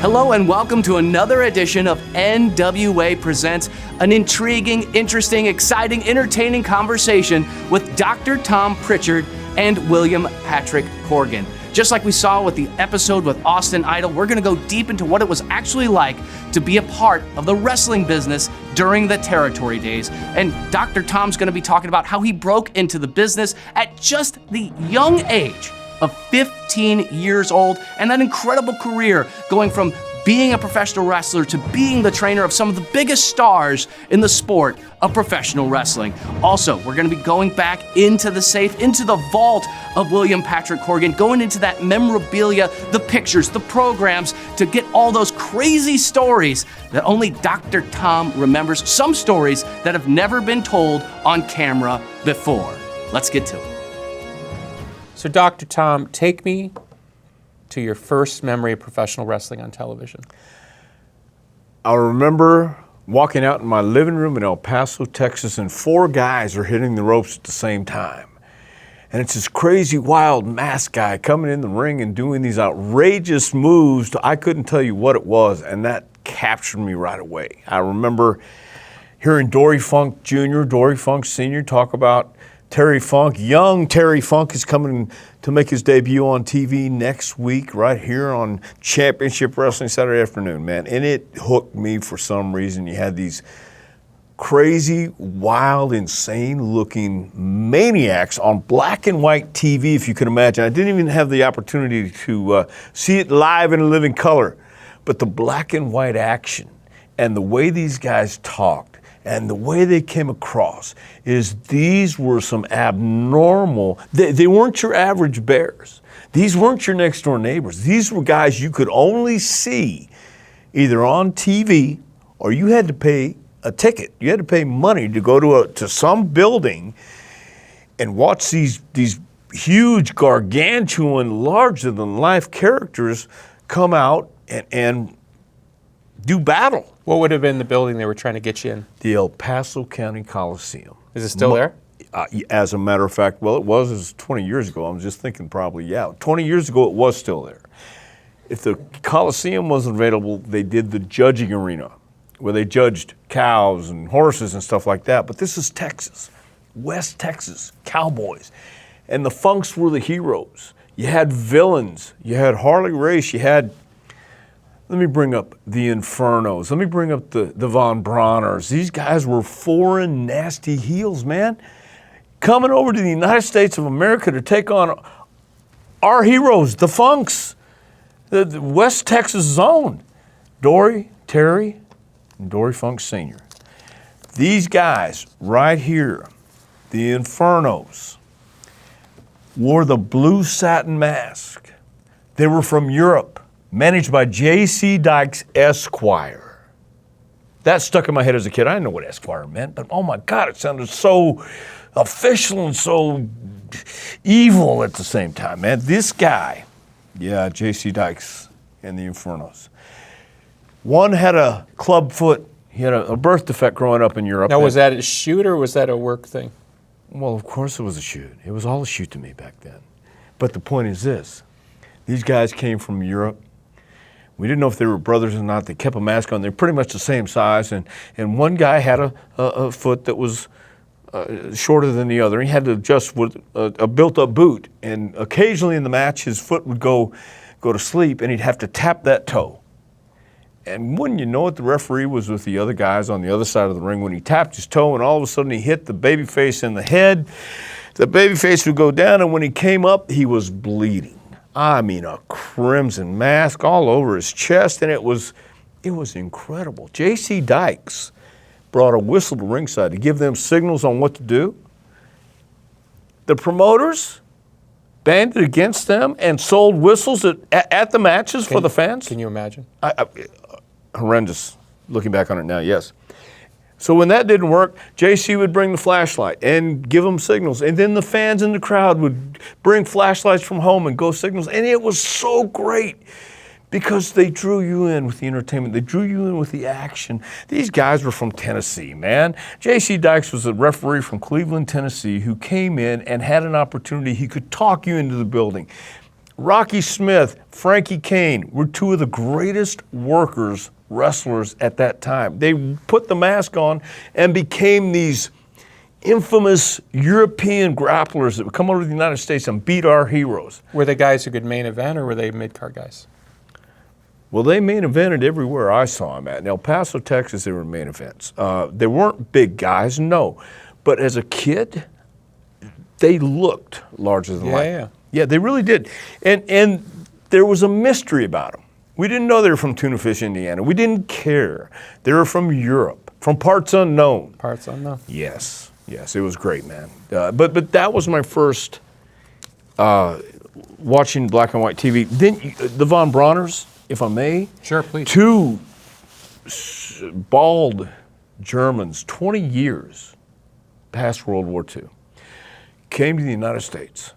Hello and welcome to another edition of NWA Presents, an intriguing, interesting, exciting, entertaining conversation with Dr. Tom Prichard and William Patrick Corgan. Just like we saw with the episode with Austin Idol, we're going to go deep into what it was actually like to be a part of the wrestling business during the territory days. And Dr. Tom's going to be talking about how he broke into the business at just the young age of 15 years old, and that incredible career going from being a professional wrestler to being the trainer of some of the biggest stars in the sport of professional wrestling. Also, we're going to be going back into the safe, into the vault of William Patrick Corgan, going into that memorabilia, the pictures, the programs, to get all those crazy stories that only Dr. Tom remembers, some stories that have never been told on camera before. Let's get to it. So, Dr. Tom, take me to your first memory of professional wrestling on television. I remember walking out in my living room in El Paso, Texas, and 4 guys are hitting the ropes at the same time. And it's this crazy, wild masked guy coming in the ring and doing these outrageous moves. I couldn't tell you what it was, and that captured me right away. I remember hearing Dory Funk Jr., Dory Funk Sr. talk about Terry Funk. Young Terry Funk is coming to make his debut on TV next week right here on Championship Wrestling Saturday afternoon, man. And it hooked me for some reason. You had these crazy, wild, insane-looking maniacs on black and white TV, if you can imagine. I didn't even have the opportunity to see it live in living color. But the black and white action and the way these guys talked and the way they came across is these were some abnormal, they weren't your average bears. These weren't your next door neighbors. These were guys you could only see either on TV or you had to pay a ticket. You had to pay money to go to some building and watch these huge, gargantuan, larger-than-life characters come out and do battle. What would have been the building they were trying to get you in? The El Paso County Coliseum. Is it still there? As a matter of fact, well, it was 20 years ago. I'm just thinking probably, yeah. 20 years ago, it was still there. If the Coliseum wasn't available, they did the judging arena, where they judged cows and horses and stuff like that. But this is Texas, West Texas, cowboys. And the Funks were the heroes. You had villains. You had Harley Race. You had... Let me bring up the Infernos. Let me bring up the Von Brauners. These guys were foreign, nasty heels, man. Coming over to the United States of America to take on our heroes, the Funks, the West Texas zone. Dory, Terry, and Dory Funk Sr. These guys right here, the Infernos, wore the blue satin mask. They were from Europe. Managed by J.C. Dykes, Esquire. That stuck in my head as a kid. I didn't know what Esquire meant, but oh my God, it sounded so official and so evil at the same time, man. This guy, yeah, J.C. Dykes and the Infernos. One had a club foot. He had a birth defect growing up in Europe. Now, was that a shoot or was that a work thing? Well, of course it was a shoot. It was all a shoot to me back then. But the point is this. These guys came from Europe. We didn't know if they were brothers or not. They kept a mask on. They're pretty much the same size. And one guy had a foot that was shorter than the other. He had to adjust with a built-up boot. And occasionally in the match, his foot would go to sleep, and he'd have to tap that toe. And wouldn't you know it, the referee was with the other guys on the other side of the ring when he tapped his toe, and all of a sudden he hit the babyface in the head. The babyface would go down, and when he came up, he was bleeding. I mean, a crimson mask all over his chest, and it was incredible. J.C. Dykes brought a whistle to ringside to give them signals on what to do. The promoters banded against them and sold whistles at the matches for the fans. Can you imagine? Horrendous, looking back on it now, yes. So when that didn't work, JC would bring the flashlight and give them signals. And then the fans in the crowd would bring flashlights from home and go signals. And it was so great because they drew you in with the entertainment. They drew you in with the action. These guys were from Tennessee, man. J.C. Dykes was a referee from Cleveland, Tennessee, who came in and had an opportunity. He could talk you into the building. Rocky Smith, Frankie Kane were two of the greatest wrestlers at that time. They put the mask on and became these infamous European grapplers that would come over to the United States and beat our heroes. Were they guys who could main event, or were they mid-card guys? Well, they main evented everywhere I saw them at. In El Paso, Texas, they were main events. They weren't big guys, no. But as a kid, they looked larger than life. Yeah, they really did. And there was a mystery about them. We didn't know they were from Tuna Fish, Indiana. We didn't care. They were from Europe, from parts unknown. Parts unknown. Yes, it was great, man. But that was my first watching black and white TV. Then the Von Brauners, if I may. Sure, please. Two bald Germans, 20 years past World War II, came to the United States.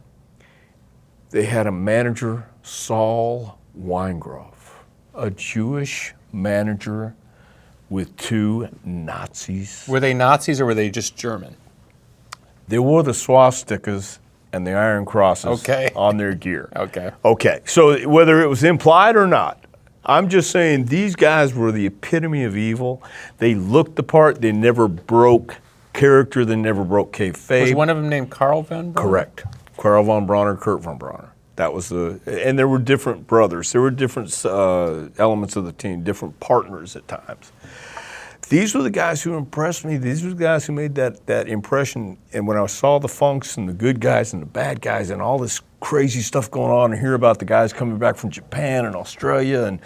They had a manager, Saul Weingroff, a Jewish manager with two Nazis. Were they Nazis or were they just German? They wore the swastikas and the iron crosses on their gear. Okay, so whether it was implied or not, I'm just saying these guys were the epitome of evil. They looked the part. They never broke character. They never broke kayfabe. Was one of them named Karl von Brauner? Correct. Karl von Brauner, Kurt von Brauner. That was and there were different brothers. There were different elements of the team, different partners at times. These were the guys who impressed me. These were the guys who made that impression. And when I saw the Funks and the good guys and the bad guys and all this crazy stuff going on, and hear about the guys coming back from Japan and Australia and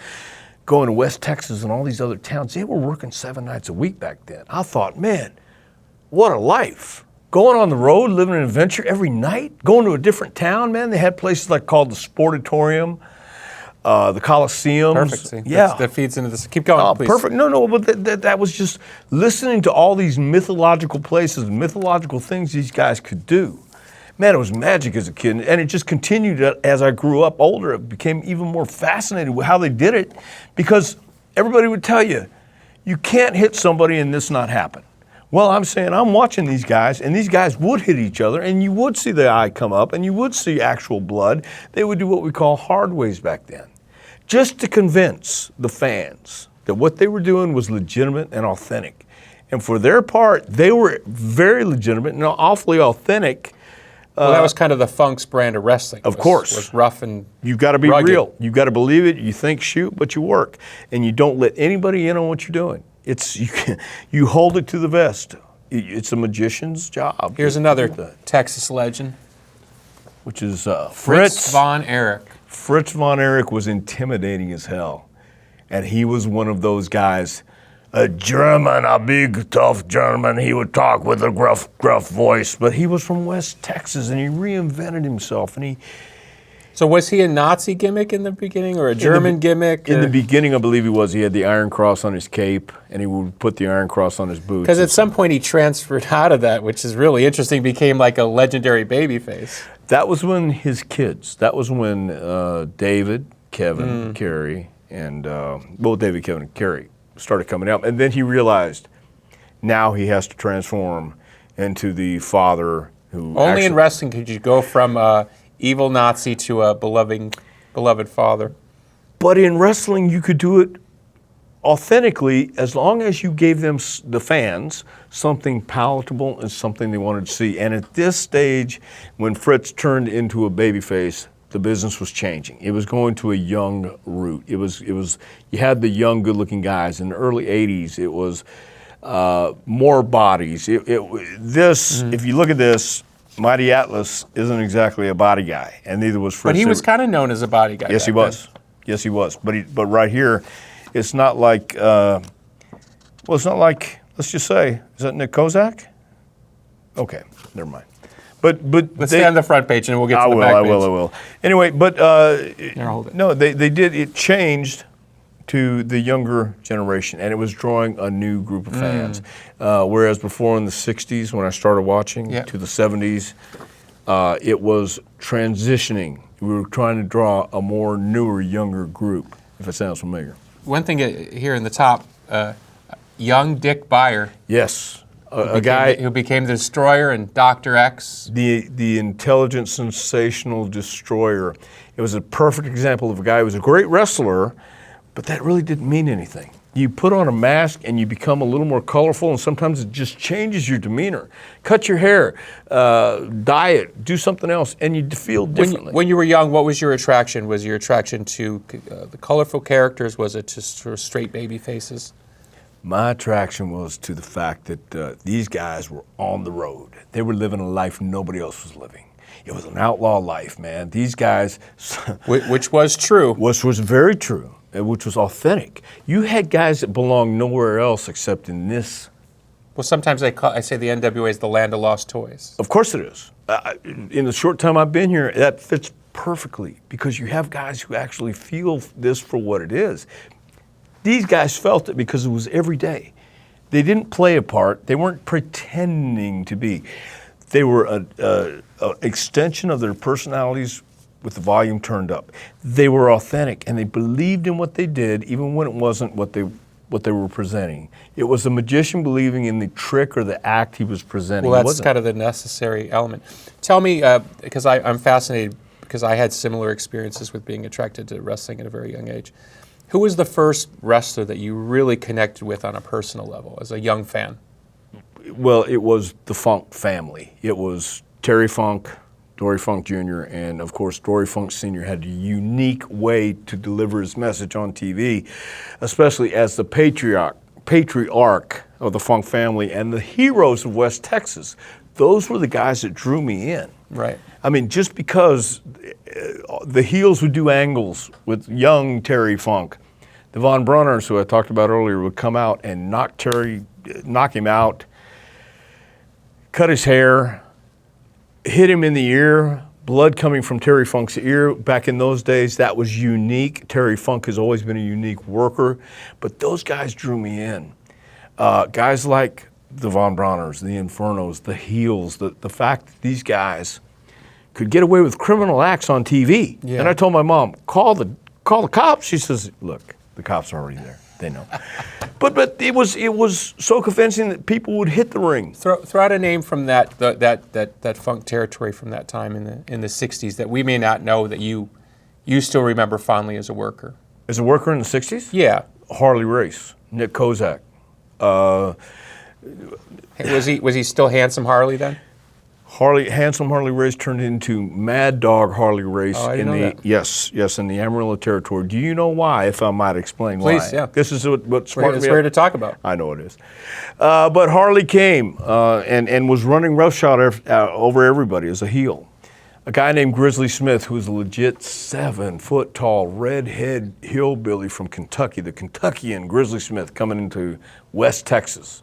going to West Texas and all these other towns, they were working 7 nights a week back then. I thought, man, what a life. Going on the road, living an adventure every night, going to a different town, man. They had places like called the Sportatorium, the Coliseums. Perfect. See, that feeds into this. Keep going, please. Perfect. No, but that was just listening to all these mythological places, mythological things these guys could do. Man, it was magic as a kid, and it just continued as I grew up older. It became even more fascinated with how they did it, because everybody would tell you, you can't hit somebody and this not happen. Well, I'm saying I'm watching these guys, and these guys would hit each other, and you would see the eye come up, and you would see actual blood. They would do what we call hard ways back then, just to convince the fans that what they were doing was legitimate and authentic. And for their part, they were very legitimate and awfully authentic. Well, that was kind of the Funk's brand of wrestling. Of course. Was rough and you've got to be rugged. real. You've got to believe it. You think, shoot, but you work. And you don't let anybody in on what you're doing. You hold it to the vest. It's a magician's job. Here's another Texas legend, which is Fritz von Erich. Fritz von Erich was intimidating as hell, and he was one of those guys. A German, a big, tough German. He would talk with a gruff voice, but he was from West Texas, and he reinvented himself. And So was he a Nazi gimmick in the beginning, or a German gimmick? In the beginning, I believe he was. He had the Iron Cross on his cape, and he would put the Iron Cross on his boots. Because at some point he transferred out of that, which is really interesting, became like a legendary babyface. That was when his kids, that was when David, Kevin, Kerry, and, David, Kevin, and Kerry started coming out. And then he realized now he has to transform into the father who Only in wrestling could you go from evil Nazi to a beloved father. But in wrestling, you could do it authentically as long as you gave them, the fans, something palatable and something they wanted to see. And at this stage, when Fritz turned into a babyface, the business was changing. It was going to a young route. It was. You had the young, good-looking guys. In the early '80s, it was more bodies. If you look at this, Mighty Atlas isn't exactly a body guy, and neither was Fritz. But he was kind of known as a body guy. Yes, he was. Yes, he was. But right here, it's not like. It's not like. Let's just say, is that Nick Kozak? Okay, never mind. But let's stay on the front page, and we'll get to the back page. I will. Anyway, but hold it. No, they did. It changed to the younger generation, and it was drawing a new group of fans. Whereas before in the '60s, when I started watching, to the '70s, it was transitioning. We were trying to draw a more newer, younger group. If it sounds familiar. One thing here in the top, young Dick Beyer. Yes. a guy who became the Destroyer and Dr. X. the intelligent, sensational destroyer. It was a perfect example of a guy who was a great wrestler, but that really didn't mean anything. You put on a mask and you become a little more colorful, and sometimes it just changes your demeanor. Cut your hair, diet, do something else, and you feel differently. When you were young, what was your attraction? Was your attraction to the colorful characters? Was it just sort of straight baby faces? My attraction was to the fact that these guys were on the road. They were living a life nobody else was living. It was an outlaw life, man. These guys... Which was true. Which was very true, which was authentic. You had guys that belonged nowhere else except in this. Well, sometimes I say the NWA is the land of lost toys. Of course it is. In the short time I've been here, that fits perfectly because you have guys who actually feel this for what it is. These guys felt it because it was every day. They didn't play a part. They weren't pretending to be. They were an extension of their personalities with the volume turned up. They were authentic and they believed in what they did even when it wasn't what they were presenting. It was a magician believing in the trick or the act he was presenting. Well, that's kind of the necessary element. Tell me, because I'm fascinated, because I had similar experiences with being attracted to wrestling at a very young age. Who was the first wrestler that you really connected with on a personal level as a young fan? Well, it was the Funk family. It was Terry Funk, Dory Funk Jr., and of course Dory Funk Sr. had a unique way to deliver his message on TV, especially as the patriarch of the Funk family and the heroes of West Texas. Those were the guys that drew me in. Right. I mean, just because the heels would do angles with young Terry Funk, the Von Brunners, who I talked about earlier, would come out and knock him out, cut his hair, hit him in the ear, blood coming from Terry Funk's ear. Back in those days, that was unique. Terry Funk has always been a unique worker, but those guys drew me in. Guys like the Von Brauners, the Infernos, the Heels, the fact that these guys could get away with criminal acts on TV. Yeah. And I told my mom, call the cops. She says, look, the cops are already there. They know. But it was so convincing that people would hit the ring. Throw out a name from that Funk territory from that time in the 60s that we may not know that you still remember fondly as a worker. As a worker in the 60s? Yeah. Harley Race, Nick Kozak. Was he still Handsome Harley then? Handsome Harley Race turned into Mad Dog Harley Race in the Amarillo territory. Do you know why, if I might explain why? Please, yeah. This is what sparked me up. It's rare to talk about. I know it is. But Harley came and was running roughshod over everybody as a heel. A guy named Grizzly Smith, who was a legit 7-foot-tall redhead hillbilly from Kentucky, the Kentuckian Grizzly Smith coming into West Texas.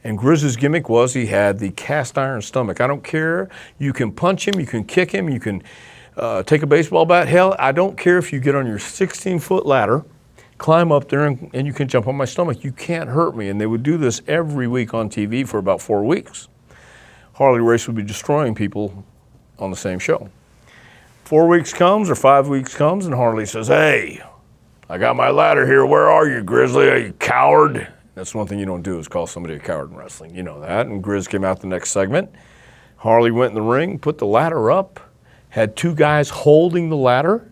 And Grizzly's gimmick was he had the cast iron stomach. I don't care. You can punch him, you can kick him, you can take a baseball bat. Hell, I don't care if you get on your 16-foot ladder, climb up there, and you can jump on my stomach. You can't hurt me. And they would do this every week on TV for about 4 weeks. Harley Race would be destroying people on the same show. 4 weeks comes or 5 weeks comes, and Harley says, hey, I got my ladder here. Where are you, Grizzly? Are you coward? That's one thing you don't do is call somebody a coward in wrestling. You know that. And Grizz came out the next segment. Harley went in the ring, put the ladder up, had 2 guys holding the ladder.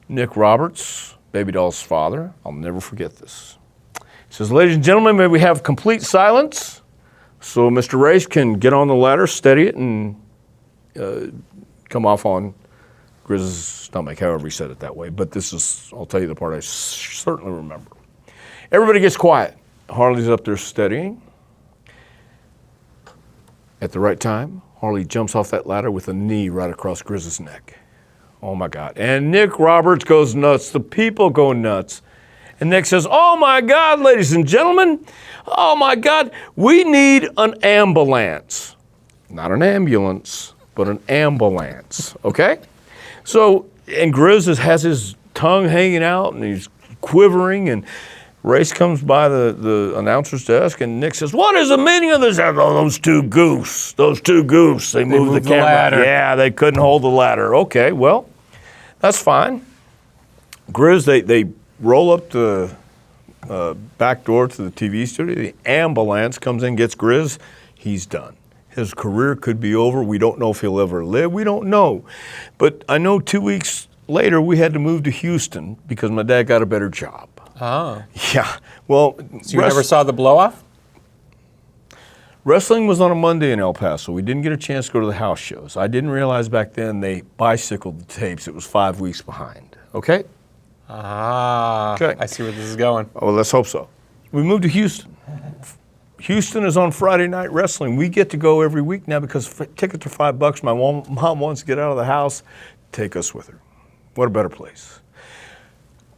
Nick Roberts, Baby Doll's father. I'll never forget this. He says, ladies and gentlemen, may we have complete silence so Mr. Race can get on the ladder, steady it, and come off on Grizz's stomach, however he said it that way. But this is, I'll tell you the part I certainly remember. Everybody gets quiet. Harley's up there steadying. At the right time, Harley jumps off that ladder with a knee right across Grizz's neck. Oh my God. And Nick Roberts goes nuts. The people go nuts. And Nick says, oh my God, ladies and gentlemen, oh my God, we need an ambulance. Not an ambulance, but an ambulance, okay? So, and Grizz has his tongue hanging out and he's quivering, and Race comes by the announcer's desk, and Nick says, what is the meaning of this? Oh, those two goofs. They moved the camera. Ladder. Yeah, they couldn't hold the ladder. Okay, well, that's fine. Grizz, they roll up the back door to the TV studio. The ambulance comes in, gets Grizz. He's done. His career could be over. We don't know if he'll ever live. We don't know. But I know 2 weeks later we had to move to Houston because my dad got a better job. Oh. Yeah. Well, so you never saw the blow-off? Wrestling was on a Monday in El Paso. We didn't get a chance to go to the house shows. I didn't realize back then they bicycled the tapes. It was 5 weeks behind. Okay? Ah. Okay. I see where this is going. Oh, well, let's hope so. We moved to Houston. Houston is on Friday Night Wrestling. We get to go every week now because tickets are $5. My mom wants to get out of the house. Take us with her. What a better place.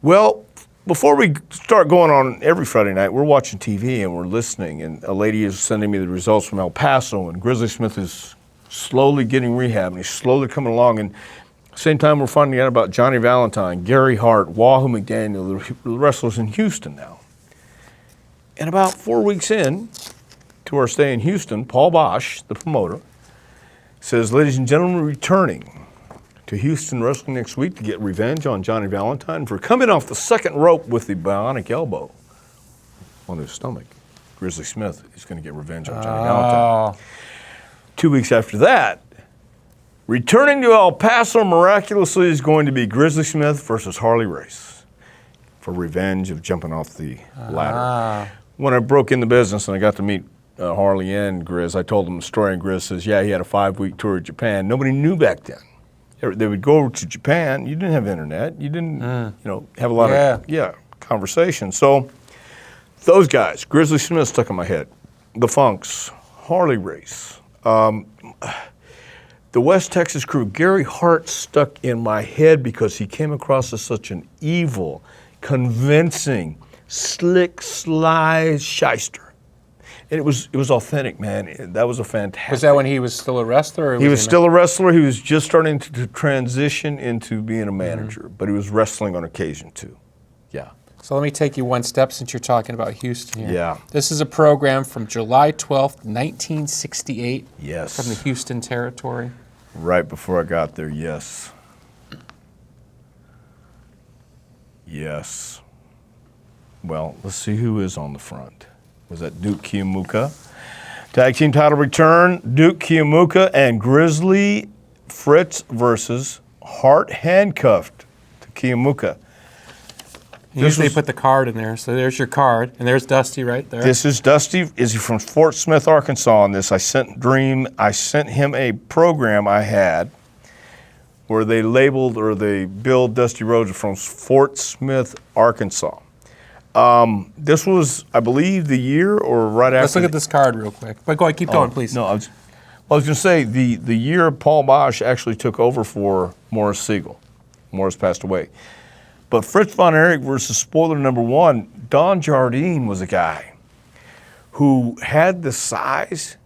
Well, before we start going on every Friday night, we're watching TV and we're listening, and a lady is sending me the results from El Paso, and Grizzly Smith is slowly getting rehab, and he's slowly coming along. And at the same time, we're finding out about Johnny Valentine, Gary Hart, Wahoo McDaniel, the wrestlers in Houston now. And about 4 weeks in to our stay in Houston, Paul Bosch, the promoter, says, ladies and gentlemen, returning to Houston Wrestling next week to get revenge on Johnny Valentine for coming off the second rope with the bionic elbow on his stomach. Grizzly Smith is going to get revenge on Johnny Valentine. 2 weeks after that, returning to El Paso miraculously is going to be Grizzly Smith versus Harley Race for revenge of jumping off the ladder. When I broke in the business and I got to meet Harley and Grizz, I told them the story, and Grizz says, yeah, he had a 5-week tour of Japan. Nobody knew back then. They would go over to Japan. You didn't have internet. You didn't, have a lot of conversation. So those guys, Grizzly Smith stuck in my head. The Funks, Harley Race, the West Texas crew. Gary Hart stuck in my head because he came across as such an evil, convincing, slick, sly shyster. And it was authentic, man. That was a fantastic. Was that when he was still a wrestler? Or he was still a wrestler. He was just starting to transition into being a manager, but he was wrestling on occasion too. Yeah. So let me take you one step since you're talking about Houston here. Yeah. This is a program from July 12th, 1968. Yes. From the Houston territory. Right before I got there, yes. Yes. Well, let's see who is on the front. Was that Duke Kiyomuka? Tag team title return, Duke Kiyomuka and Grizzly Fritz versus Hart handcuffed to Kiyomuka. Usually put the card in there, so there's your card, and there's Dusty right there. This is Dusty. Is he from Fort Smith, Arkansas on this? I sent him a program I had where they labeled or they billed Dusty Rhodes from Fort Smith, Arkansas. This was, I believe, the year or right after. Let's look at this card real quick. But go ahead, keep going, please. No, I was going to say the year Paul Bosch actually took over for Morris Siegel. Morris passed away. But Fritz Von Erich versus spoiler number one, Don Jardine was a guy who had the size,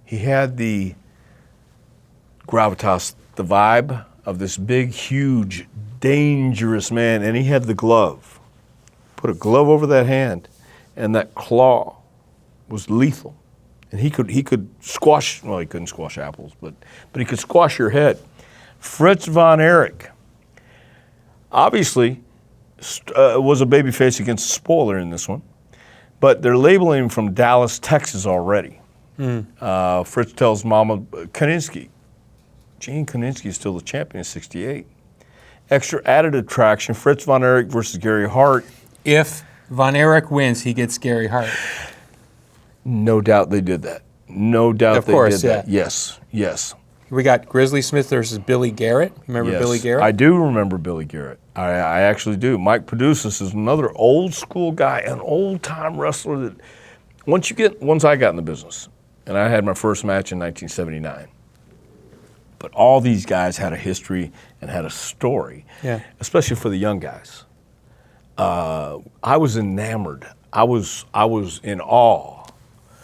he had the gravitas, the vibe of this big, huge, dangerous man, and he had the glove. Put a glove over that hand, and that claw was lethal. And he could squash, well, he couldn't squash apples, but he could squash your head. Fritz Von Erich, obviously, was a babyface against Spoiler in this one, but they're labeling him from Dallas, Texas already. Fritz tells Mama Koninsky, Gene Koninsky is still the champion in '68. Extra added attraction, Fritz Von Erich versus Gary Hart. If Von Erich wins, he gets Gary Hart. No doubt they did that. No doubt they did that. Yes, yes. We got Grizzly Smith versus Billy Garrett. Remember Billy Garrett? I do remember Billy Garrett. I actually do. Mike Produces is another old school guy, an old time wrestler that once I got in the business, and I had my first match in 1979. But all these guys had a history and had a story, especially for the young guys. I was enamored. I was in awe.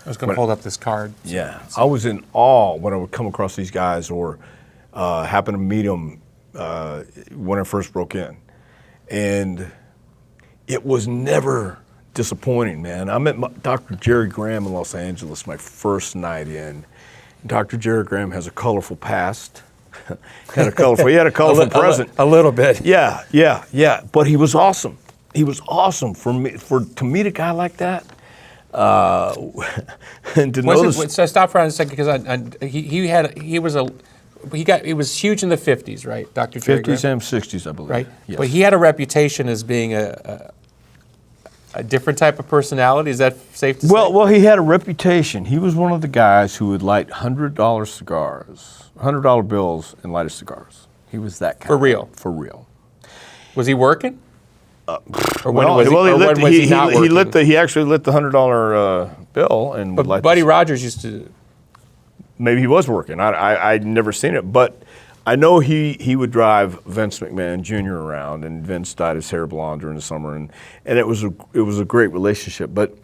I was going to hold up this card. Yeah, I was in awe when I would come across these guys or happen to meet them when I first broke in. And it was never disappointing, man. I met Dr. Jerry Graham in Los Angeles my first night in. Dr. Jerry Graham has a colorful past. He had a colorful present. A little bit. Yeah. But he was awesome. He was awesome to meet a guy like that. And to notice. So stop for a second because he was huge in the 50s, right, Dr. Jerry 50s Graham? and 60s, I believe. Right, Yes. but he had a reputation as being a different type of personality. Is that safe to say? Well, he had a reputation. He was one of the guys who would light $100 cigars, $100 bills, and light his cigars. He was that kind. For real? For real. Was he working? Or when Well, was he, well, or when was he not working? he actually lit the $100 bill and would But light Buddy the- Rogers used to. Maybe he was working. I'd never seen it, but I know he would drive Vince McMahon Jr. around, and Vince dyed his hair blonde during the summer, and it was a great relationship. But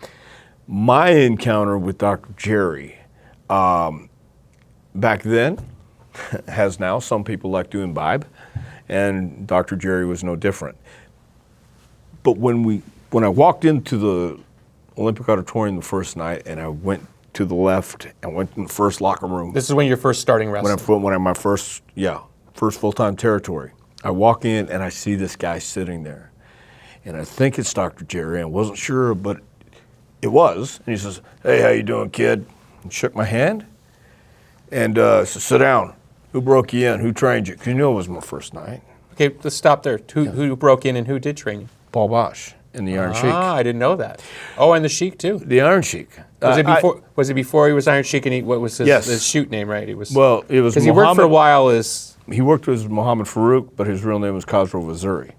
my encounter with Dr. Jerry back then, has now, some people like to imbibe, and Dr. Jerry was no different. But when I walked into the Olympic Auditorium the first night, and I went to the left and went in the first locker room. This is when you're first starting wrestling. When I'm my first full-time territory. I walk in and I see this guy sitting there. And I think it's Dr. Jerry. I wasn't sure, but it was. And he says, "Hey, how you doing, kid?" And shook my hand. And said, "Sit down. Who broke you in? Who trained you?" Because you know it was my first night. Okay, let's stop there. Who broke in and who did train you? Paul Bosch and the Iron Sheik. Ah, I didn't know that. Oh, and the Sheik too. The Iron Sheik. Was it before he was Iron Sheik, and what was his, Yes. his shoot name, right? It was because he worked for a while as. He worked with Muhammad Farouk, but his real name was Khosrow Vaziri.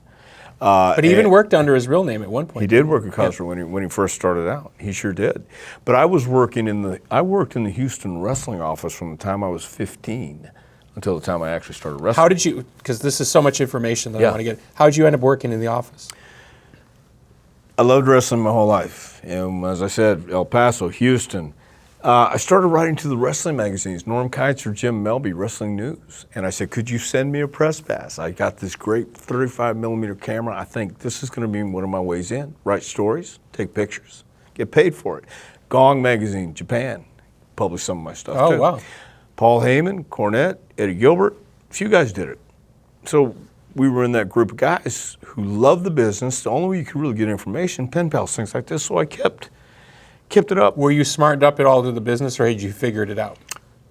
But he even worked under his real name at one point. He did work at Khosrow when he first started out. He sure did. But I worked in the Houston wrestling office from the time I was 15 until the time I actually started wrestling. How did you? Because this is so much information that I Yeah. want to get. How did you end up working in the office? I loved wrestling my whole life. And as I said, El Paso, Houston. I started writing to the wrestling magazines, Norm Keizer, Jim Melby, Wrestling News. And I said, "Could you send me a press pass? I got this great 35 millimeter camera. I think this is going to be one of my ways in. Write stories, take pictures, get paid for it." Gong Magazine, Japan, published some of my stuff too. Oh, wow. Paul Heyman, Cornette, Eddie Gilbert, a few guys did it. So we were in that group of guys who loved the business. The only way you could really get information, pen pals, things like this. So I kept it up. Were you smartened up at all to the business, or had you figured it out?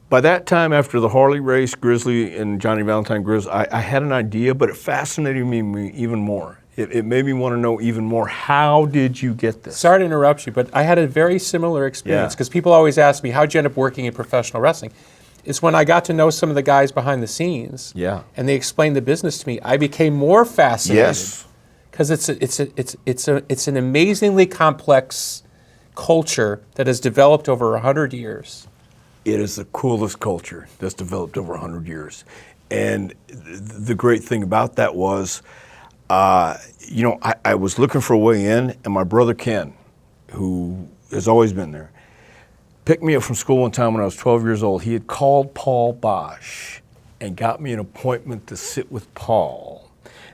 By that time, after the Harley race, Grizzly and Johnny Valentine Grizzly, I had an idea, but it fascinated me even more. It made me want to know even more, how did you get this? Sorry to interrupt you, but I had a very similar experience, Yeah. because people always ask me, how'd you end up working in professional wrestling? It's when I got to know some of the guys behind the scenes, Yeah. and they explained the business to me, I became more fascinated. Yes. Because it's an amazingly complex culture that has developed over 100 years. It is the coolest culture that's developed over 100 years. And the great thing about that was, I was looking for a way in, and my brother Ken, who has always been there, picked me up from school one time when I was 12 years old. He had called Paul Bosch and got me an appointment to sit with Paul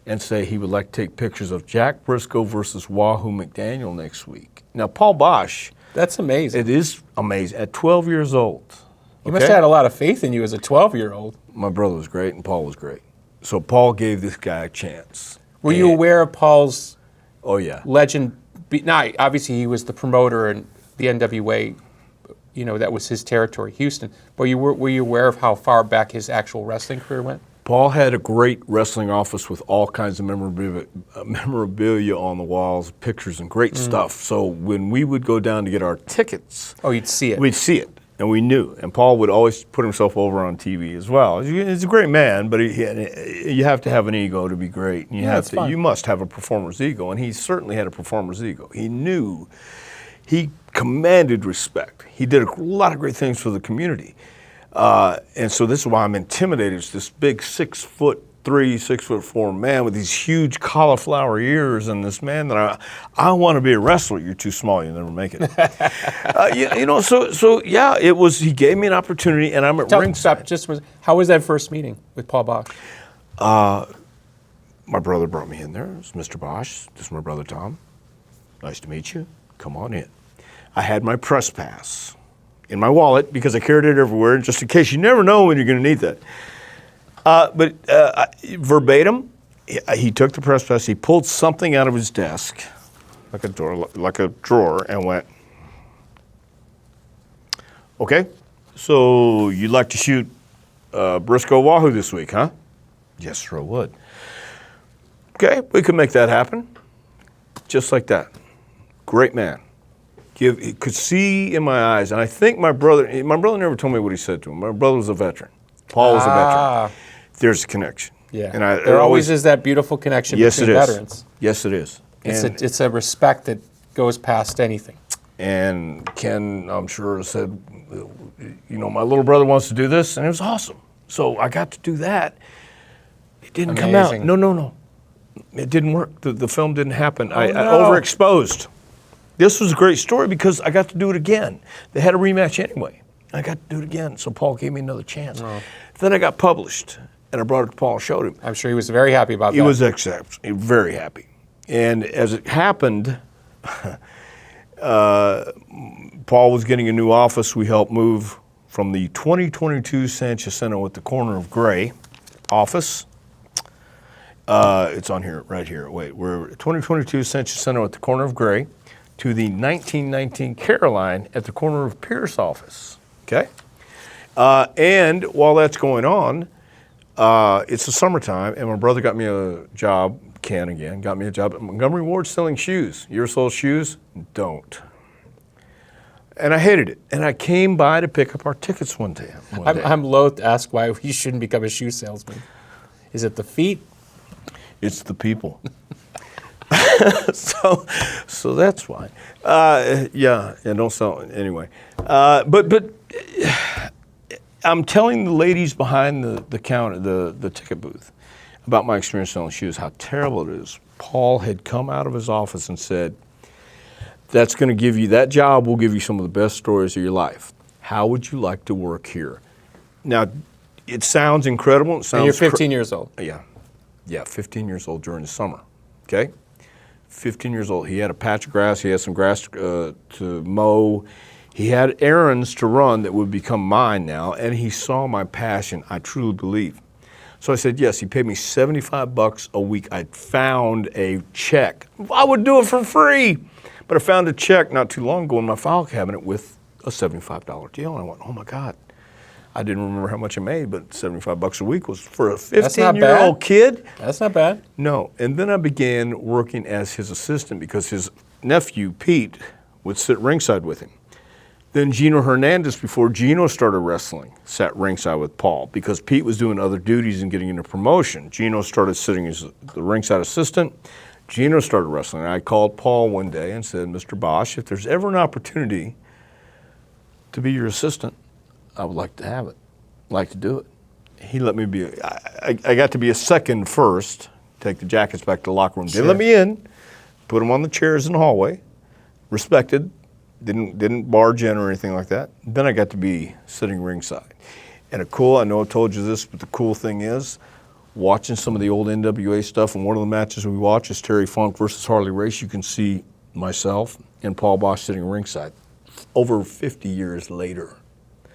and say he would like to take pictures of Jack Briscoe versus Wahoo McDaniel next week. Now, Paul Bosch, That's amazing. it is amazing, at 12 years old. You must have had a lot of faith in you as a 12-year-old. My brother was great and Paul was great. So Paul gave this guy a chance. Were you aware of Paul's Oh, yeah. legend? Now, obviously, he was the promoter in the NWA. That was his territory, Houston. But were you aware of how far back his actual wrestling career went? Paul had a great wrestling office with all kinds of memorabilia on the walls, pictures, and great stuff. So when we would go down to get our tickets, Oh, you'd see it. we'd see it, and we knew. And Paul would always put himself over on TV as well. He's a great man, but you have to have an ego to be great. And that's fine. you must have a performer's ego, and he certainly had a performer's ego. He commanded respect. He did a lot of great things for the community. And so this is why I'm intimidated. It's this big 6'3", 6'4" man with these huge cauliflower ears, and this man that I want to be a wrestler. You're too small. You'll never make it. So yeah, it was. He gave me an opportunity, and I'm at ringside. How was that first meeting with Paul Bosch? My brother brought me in there. It was Mr. Bosch. This is my brother Tom. Nice to meet you. Come on in. I had my press pass in my wallet because I carried it everywhere, just in case. You never know when you're going to need that. But verbatim, he took the press pass, he pulled something out of his desk, like a drawer, and went, okay, so you'd like to shoot Briscoe Wahoo this week, huh? Yes, sir, I would. Okay, we could make that happen. Just like that. Great man. He could see in my eyes, and I think my brother never told me what he said to him. My brother was a veteran. Paul was a veteran. There's a connection. Yeah. And there always is that beautiful connection between veterans. Yes, it is. It's a respect that goes past anything. And Ken, I'm sure, said, my little brother wants to do this, and it was awesome. So I got to do that. It didn't come out. No. It didn't work. The film didn't happen. I overexposed. This was a great story because I got to do it again. They had a rematch anyway. I got to do it again, so Paul gave me another chance. Oh. Then I got published, and I brought it to Paul and showed him. I'm sure he was very happy about that. He was very happy. And as it happened, Paul was getting a new office. We helped move from the 2022 Sanchez Center at the corner of Gray office. It's on here, right here. Wait, we're 2022 Sanchez Center at the corner of Gray to the 1919 Caroline at the corner of Pierce office. Okay? And while that's going on, it's the summertime, and my brother got me a job, Ken again, got me a job at Montgomery Ward selling shoes. You ever sold shoes? Don't. And I hated it. And I came by to pick up our tickets one day. I'm loath to ask why you shouldn't become a shoe salesman. Is it the feet? It's the people. So that's why. Don't sell it anyway. But I'm telling the ladies behind the counter, the ticket booth, about my experience selling shoes, how terrible it is. Paul had come out of his office and said, that's going to give you, that job will give you some of the best stories of your life. How would you like to work here? Now, it sounds incredible. It sounds and you're 15 years old. Yeah, 15 years old during the summer, okay? 15 years old. He had a patch of grass. He had some grass to mow. He had errands to run that would become mine now, and he saw my passion, I truly believe. So I said, yes, he paid me $75 a week. I found a check. I would do it for free. But I found a check not too long ago in my file cabinet with a $75 deal, and I went, oh my God. I didn't remember how much I made, but $75 a week was for a 15-year-old kid. That's not bad. No, and then I began working as his assistant because his nephew, Pete, would sit ringside with him. Then Gino Hernandez, before Gino started wrestling, sat ringside with Paul because Pete was doing other duties and getting into promotion. Gino started sitting as the ringside assistant. Gino started wrestling. And I called Paul one day and said, Mr. Bosch, if there's ever an opportunity to be your assistant, I would like to have it, like to do it. He let me be, I got to be a second first, take the jackets back to the locker room. Sure. They let me in, put them on the chairs in the hallway, respected, didn't barge in or anything like that. Then I got to be sitting ringside. And I know I told you this, but the cool thing is, watching some of the old NWA stuff, and one of the matches we watch is Terry Funk versus Harley Race. You can see myself and Paul Bosch sitting ringside over 50 years later.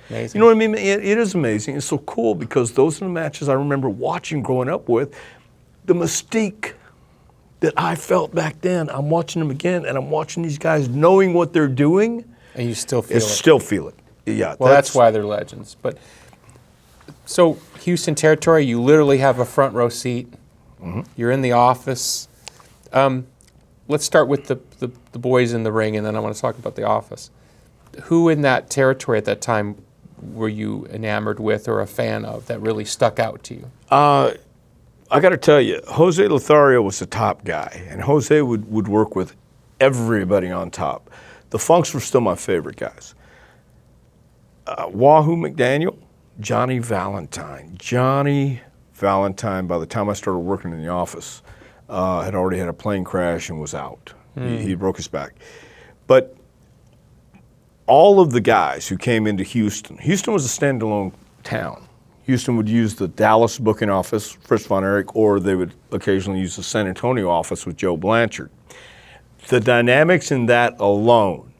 Amazing. You know what I mean? It is amazing. It's so cool because those are the matches I remember watching growing up with. The mystique that I felt back then, I'm watching them again, and I'm watching these guys knowing what they're doing. And you still feel it. Still feel it. Yeah. Well, that's why they're legends. But so Houston territory, you literally have a front row seat. Mm-hmm. You're in the office. Let's start with the boys in the ring, and then I want to talk about the office. Who in that territory at that time were you enamored with or a fan of that really stuck out to you? I got to tell you, Jose Lothario was the top guy, and Jose would work with everybody on top. The Funks were still my favorite guys. Wahoo McDaniel, Johnny Valentine. Johnny Valentine, by the time I started working in the office, had already had a plane crash and was out. He broke his back. But all of the guys who came into Houston was a standalone town. Houston would use the Dallas booking office, Fritz von Erich, or they would occasionally use the San Antonio office with Joe Blanchard. The dynamics in that alone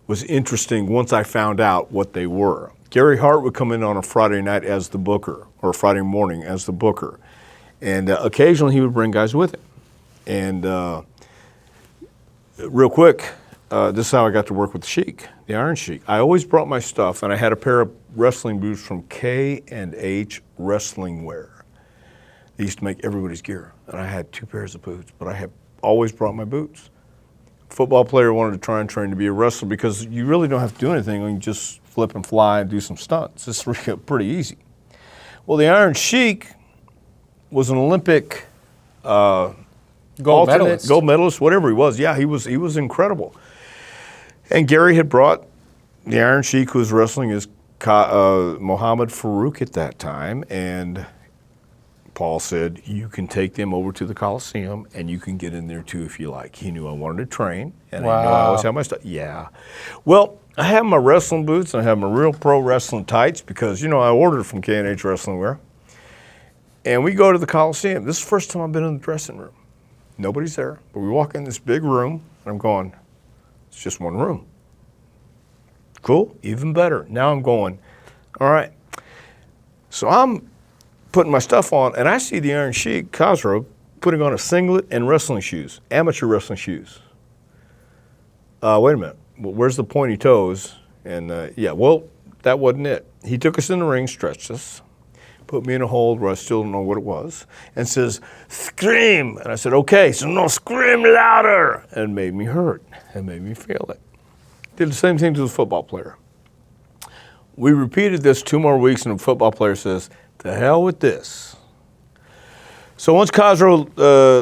was interesting once I found out what they were. Gary Hart would come in on a Friday night as the booker, or a Friday morning as the booker. And occasionally he would bring guys with him. And real quick, this is how I got to work with the Sheik, the Iron Sheik. I always brought my stuff, and I had a pair of wrestling boots from K&H Wrestling Wear. They used to make everybody's gear, and I had 2 pairs of boots, but I have always brought my boots. Football player wanted to try and train to be a wrestler because you really don't have to do anything. You can just flip and fly and do some stunts. It's pretty easy. Well, the Iron Sheik was an Olympic gold medalist, whatever he was. Yeah, he was incredible. And Gary had brought the Iron Sheik, who was wrestling as Mohammed Farouk at that time, and Paul said, you can take them over to the Coliseum and you can get in there too if you like. He knew I wanted to train, and wow. I knew I always had my stuff. Yeah. Well, I have my wrestling boots and I have my Real Pro Wrestling tights because, I ordered from K&H Wrestling Wear. And we go to the Coliseum. This is the first time I've been in the dressing room. Nobody's there, but we walk in this big room and I'm going, it's just one room. Cool, even better. Now I'm going, all right. So I'm putting my stuff on, and I see the Iron Sheik, Khosrow, putting on a singlet and wrestling shoes, amateur wrestling shoes. Wait a minute, well, where's the pointy toes? And that wasn't it. He took us in the ring, stretched us, put me in a hold where I still don't know what it was, and says, scream. And I said, okay, so no, scream louder. And made me hurt and made me feel it. Did the same thing to the football player. We repeated this 2 more weeks, and the football player says, the hell with this. So once Khosrow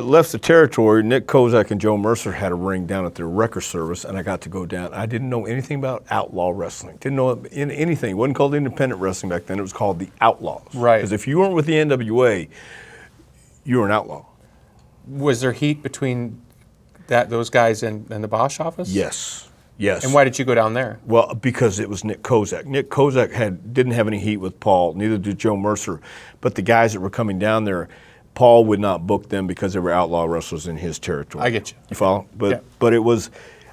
left the territory, Nick Kozak and Joe Mercer had a ring down at their record service, and I got to go down. I didn't know anything about outlaw wrestling. Didn't know anything. It wasn't called independent wrestling back then. It was called the Outlaws. Right. Because if you weren't with the NWA, you were an outlaw. Was there heat between those guys and the Bosch office? Yes. Yes. And why did you go down there? Well, because it was Nick Kozak. Nick Kozak didn't have any heat with Paul, neither did Joe Mercer. But the guys that were coming down there, Paul would not book them because they were outlaw wrestlers in his territory. I get you. You follow? Yeah. But it was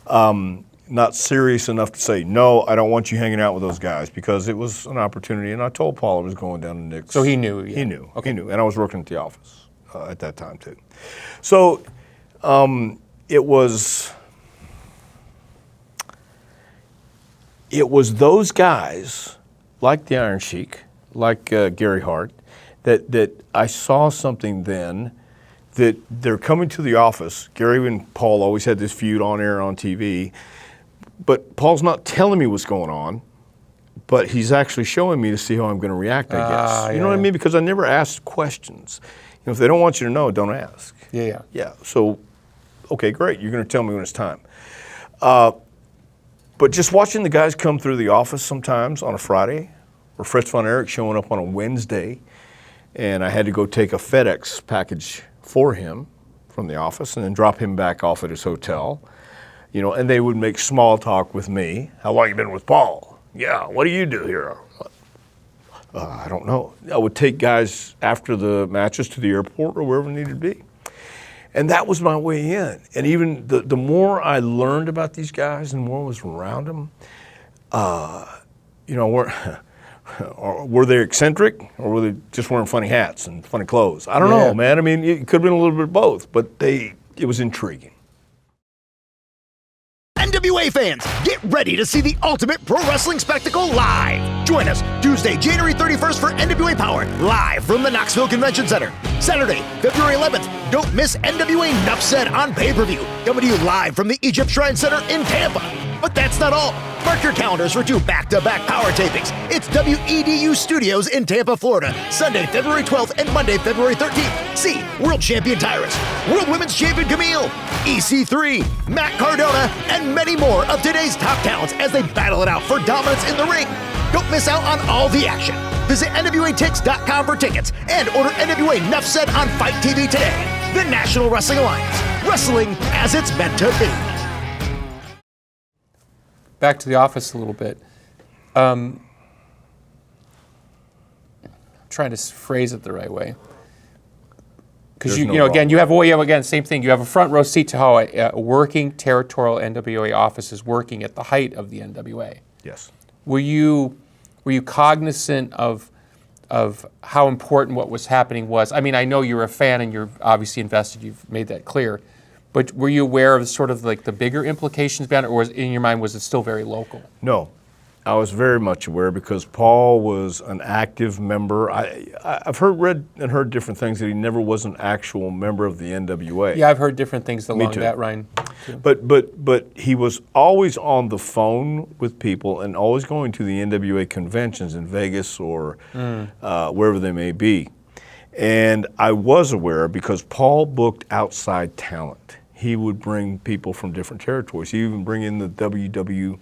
not serious enough to say, no, I don't want you hanging out with those guys, because it was an opportunity. And I told Paul I was going down to Nick's. So he knew? Yeah. He knew. Okay. He knew. And I was working at the office at that time too. So it was those guys, like the Iron Sheik, like Gary Hart, that I saw something then that they're coming to the office. Gary and Paul always had this feud on air on TV, but Paul's not telling me what's going on, but he's actually showing me to see how I'm going to react, I guess. You know what I mean? Because I never asked questions. If they don't want you to know, don't ask. Yeah. Yeah, so, okay, great. You're going to tell me when it's time. But just watching the guys come through the office sometimes on a Friday, or Fritz von Erich showing up on a Wednesday, and I had to go take a FedEx package for him from the office and then drop him back off at his hotel, and they would make small talk with me. How long you been with Paul? Yeah, what do you do here? I don't know. I would take guys after the matches to the airport or wherever needed to be. And that was my way in. And even the more I learned about these guys and the more I was around them, were they eccentric, or were they just wearing funny hats and funny clothes? I don't know, man. I mean, it could have been a little bit of both, but it was intriguing. NWA fans, get ready to see the ultimate pro wrestling spectacle live. Join us Tuesday, January 31st for NWA Powerrr, live from the Knoxville Convention Center. Saturday, February 11th, don't miss NWA Nuff Said on pay-per-view, coming to you live from the Egypt Shrine Center in Tampa. But that's not all. Mark your calendars for 2 back-to-back Powerrr tapings. It's WEDU Studios in Tampa, Florida, Sunday, February 12th and Monday, February 13th. See World Champion Tyrus, World Women's Champion Camille, EC3, Matt Cardona, and many more of today's top talents as they battle it out for dominance in the ring. Don't miss out on all the action. Visit NWATix.com for tickets and order NWA Nuff Said on FITE TV today. The National Wrestling Alliance. Wrestling as it's meant to be. Back to the office a little bit. Trying to phrase it the right way. Because same thing. You have a front row seat to how a working territorial NWA office is working at the height of the NWA. Yes. Were you cognizant of of how important what was happening was. I mean, I know you're a fan and you're obviously invested. You've made that clear. But were you aware of sort of like the bigger implications behind it, or in your mind was it still very local? No, I was very much aware because Paul was an active member. I've read and heard different things that he never was an actual member of the NWA. Yeah, I've heard different things along that line. Too. But he was always on the phone with people and always going to the NWA conventions in Vegas or wherever they may be. And I was aware because Paul booked outside talent. He would bring people from different territories. He would even bring in the WWF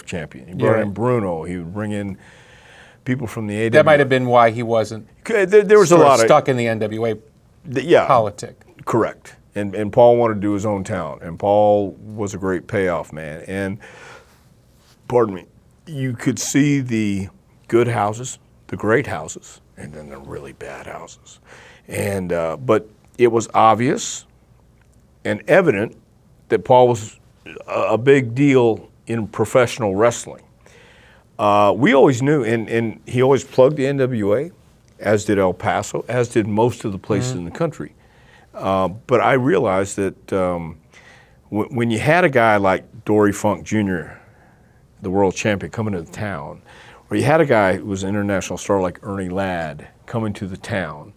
champion. He brought in Bruno. He would bring in people from the AWA. That might have been why he wasn't there was a lot stuck in the NWA politic. Correct. And Paul wanted to do his own town. And Paul was a great payoff man. And, pardon me, you could see the good houses, the great houses, and then the really bad houses. And but it was obvious and evident that Paul was a big deal in professional wrestling. We always knew, and he always plugged the NWA, as did El Paso, as did most of the places in the country. But I realized that when you had a guy like Dory Funk Jr., the world champion, coming to the town, or you had a guy who was an international star like Ernie Ladd coming to the town,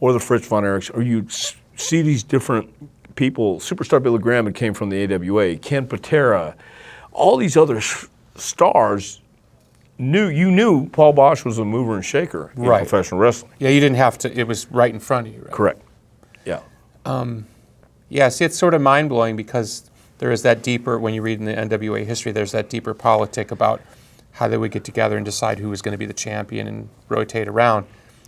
or the Fritz von Erichs, or you'd see these different people, Superstar Billy Graham had came from the AWA, Ken Patera, all these other stars you knew Paul Bosch was a mover and shaker in professional wrestling. Yeah, you didn't have to, it was right in front of you, right? Correct. Yeah. Yeah, see, it's sort of mind-blowing because there is that deeper, when you read in the NWA history, there's that deeper politic about how they would get together and decide who was going to be the champion and rotate around.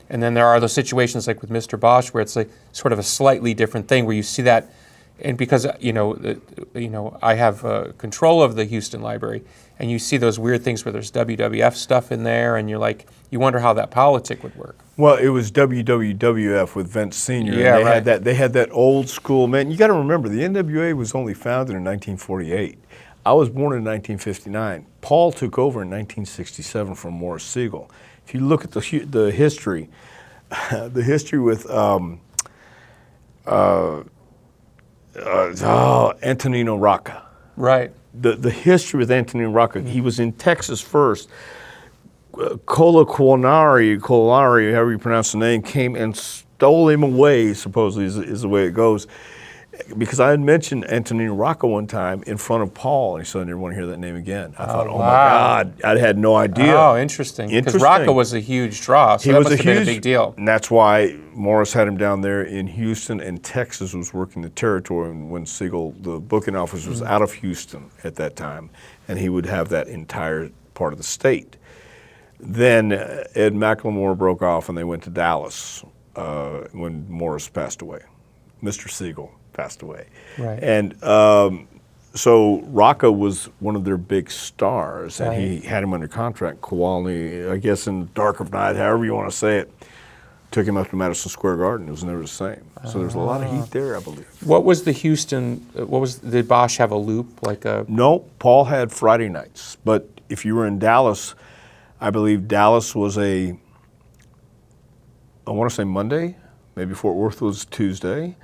And then there are those situations like with Mr. Bosch where it's like sort of a slightly different thing where you see that, and because I have control of the Houston library, and you see those weird things where there's WWF stuff in there, and you're like, you wonder how that politic would work. Well, it was WWF with Vince Sr. Yeah, and they had that old school, man. You got to remember, the NWA was only founded in 1948. I was born in 1959. Paul took over in 1967 from Morris Siegel. If you look at the history, the history with Antonino Rocca. Right. The history with Antonino Rocca, he was in Texas first. Colonari, however you pronounce the name, came and stole him away, supposedly is the way it goes. Because I had mentioned Antonino Rocca one time in front of Paul, and he said, I never want to hear that name again. I thought, oh my God, I had no idea. Oh, interesting. Because Rocca was a huge draw, so that must have been a big deal. And that's why Morris had him down there in Houston, and Texas was working the territory when Siegel, the booking office, was out of Houston at that time, and he would have that entire part of the state. Then Ed McLemore broke off, and they went to Dallas when Morris passed away. Mr. Siegel passed away. Right. And so Rocca was one of their big stars, and he had him under contract. Kowalny, I guess in the dark of night, however you want to say it, took him up to Madison Square Garden. It was never the same. So there's a lot of heat there, I believe. What was the Houston, did Bosch have a loop? No, Paul had Friday nights. But if you were in Dallas, I believe Dallas was I want to say Monday, maybe Fort Worth was Tuesday.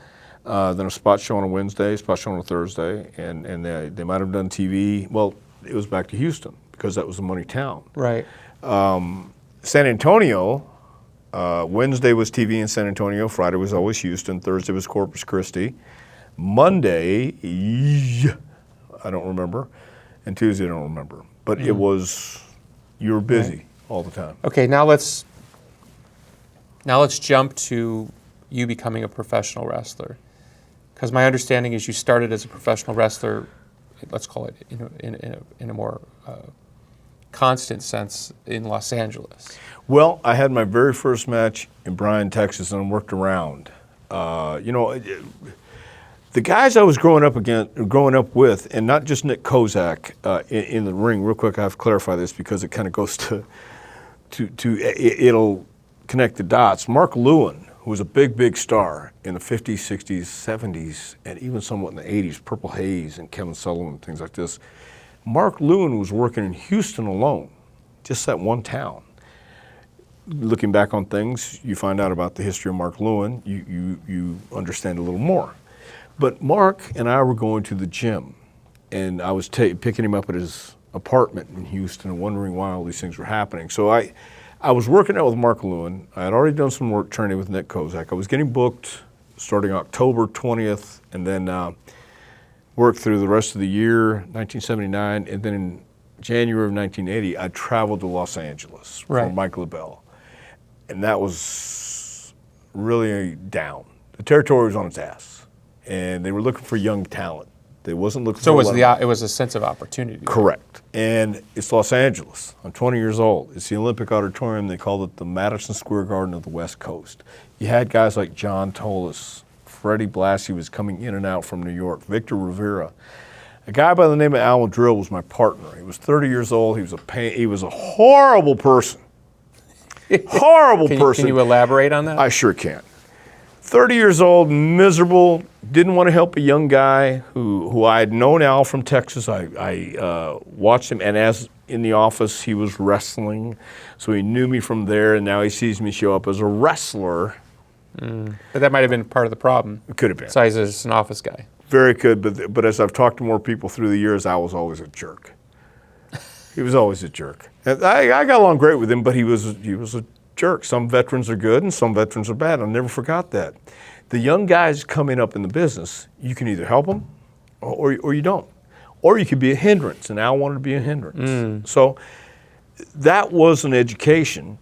Then a spot show on a Wednesday, spot show on a Thursday, and they might have done TV. Well, it was back to Houston because that was the money town. Right. San Antonio, Wednesday was TV in San Antonio, Friday was always Houston, Thursday was Corpus Christi, Monday, I don't remember, and Tuesday I don't remember. But it was, you were busy all the time. Okay, now let's jump to you becoming a professional wrestler. Because my understanding is you started as a professional wrestler, let's call it in a more constant sense, in Los Angeles. Well, I had my very first match in Bryan, Texas, and worked around. The guys I was growing up with, and not just Nick Kozak in the ring. Real quick, I have to clarify this because it kind of goes it'll connect the dots. Mark Lewin, who was a big star in the 50s, 60s, 70s, and even somewhat in the 80s, Purple Haze and Kevin Sullivan, things like this. Mark Lewin was working in Houston alone, just that one town. looking back on things, you find out about the history of Mark Lewin. You understand a little more. But Mark and I were going to the gym, and I was picking him up at his apartment in Houston and wondering why all these things were happening. So I was working out with Mark Lewin. I had already done some work training with Nick Kozak. I was getting booked starting October 20th, and then worked through the rest of the year, 1979, and then in January of 1980, I traveled to Los Angeles for Mike LaBelle. And that was really down. The territory was on its ass, and they were looking for young talent. They wasn't looking for it was a sense of opportunity. Correct. And it's Los Angeles. I'm 20 years old. It's the Olympic Auditorium. They called it the Madison Square Garden of the West Coast. You had guys like John Tolis, Freddie Blassie was coming in and out from New York, Victor Rivera. A guy by the name of Alan Drill was my partner. He was 30 years old. He was a horrible person. Horrible person. Can you elaborate on that? I sure can. 30 years old, miserable, didn't want to help a young guy who I had known Al from Texas. I watched him, and as in the office, he was wrestling. So he knew me from there, and now he sees me show up as a wrestler. But that might have been part of the problem. It could have been. Besides as an office guy. Very good, but as I've talked to more people through the years, Al was always a jerk. He was always a jerk. And I got along great with him, but he was a jerk. Some veterans are good and some veterans are bad. I never forgot that. The young guys coming up in the business, you can either help them or you don't. Or you could be a hindrance, and Al wanted to be a hindrance. So that was an education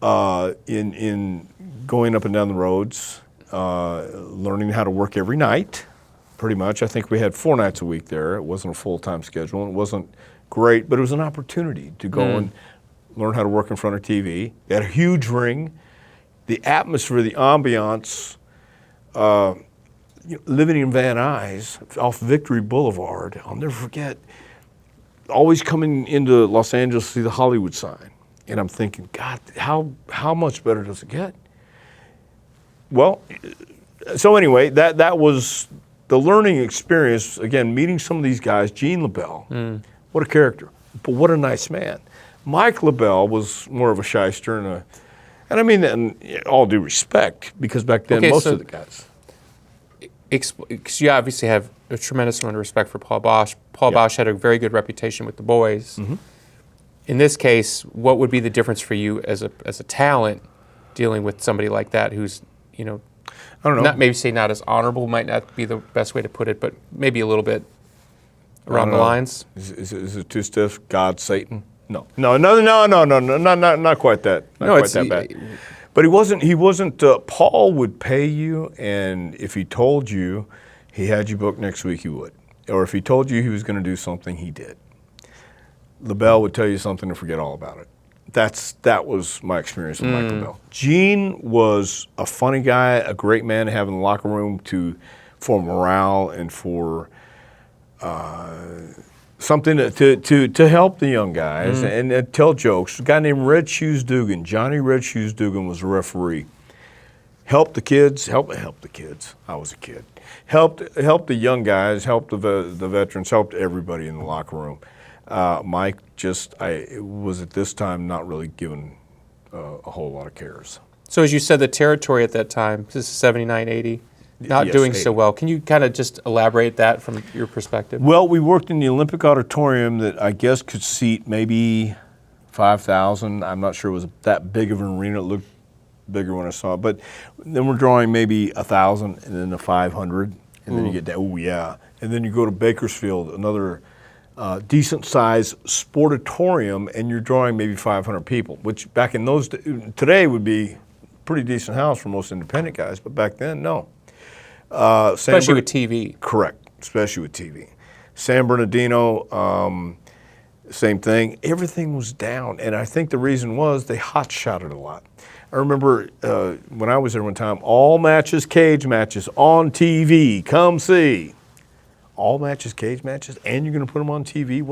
in going up and down the roads, learning how to work every night, pretty much. I think we had 4 nights a week there. It wasn't a full-time schedule. It wasn't great, but it was an opportunity to go and learn how to work in front of TV. They had a huge ring. The atmosphere, the ambiance, living in Van Nuys off Victory Boulevard, I'll never forget, always coming into Los Angeles to see the Hollywood sign. And I'm thinking, God, how much better does it get? Well, so anyway, that was the learning experience. Again, meeting some of these guys, Gene LaBelle, what a character, but what a nice man. Mike LaBelle was more of a shyster and I mean that in all due respect, because back then most of the guys. Because you obviously have a tremendous amount of respect for Paul Boesch. Paul Boesch had a very good reputation with the boys. In this case, what would be the difference for you as a talent dealing with somebody like that who's, I don't know. Not as honorable might not be the best way to put it, but maybe a little bit around the lines. Is it too stiff? God, Satan? No, not quite that. Not quite that bad. But he wasn't. Paul would pay you, and if he told you he had you booked next week, he would. Or if he told you he was going to do something, he did. LaBelle would tell you something and forget all about it. That was my experience with Mike LaBelle. Gene was a funny guy, a great man to have in the locker room for morale and for something to help the young guys and tell jokes. A guy named Red Shoes Dugan, Johnny Red Shoes Dugan, was a referee. Helped the kids. I was a kid. Helped the young guys. Helped the veterans. Helped everybody in the locker room. Mike was at this time not really given a whole lot of cares. So as you said, the territory at that time, this is 79, 80, not doing 80. so well. Can you kind of just elaborate that from your perspective? Well, we worked in the Olympic Auditorium that I guess could seat maybe 5,000. I'm not sure it was that big of an arena. It looked bigger when I saw it. But then we're drawing maybe 1,000 and then the 500. And then you get that, And then you go to Bakersfield, another decent-sized sportatorium, and you're drawing maybe 500 people, which back in those days, today would be a pretty decent house for most independent guys, but back then, no. Especially with TV. Correct, especially with TV. San Bernardino, same thing. Everything was down, and I think the reason was they hot-shot it a lot. I remember when I was there one time, all matches, cage matches on TV, come see. All matches, cage matches, and you're going to put them on TV?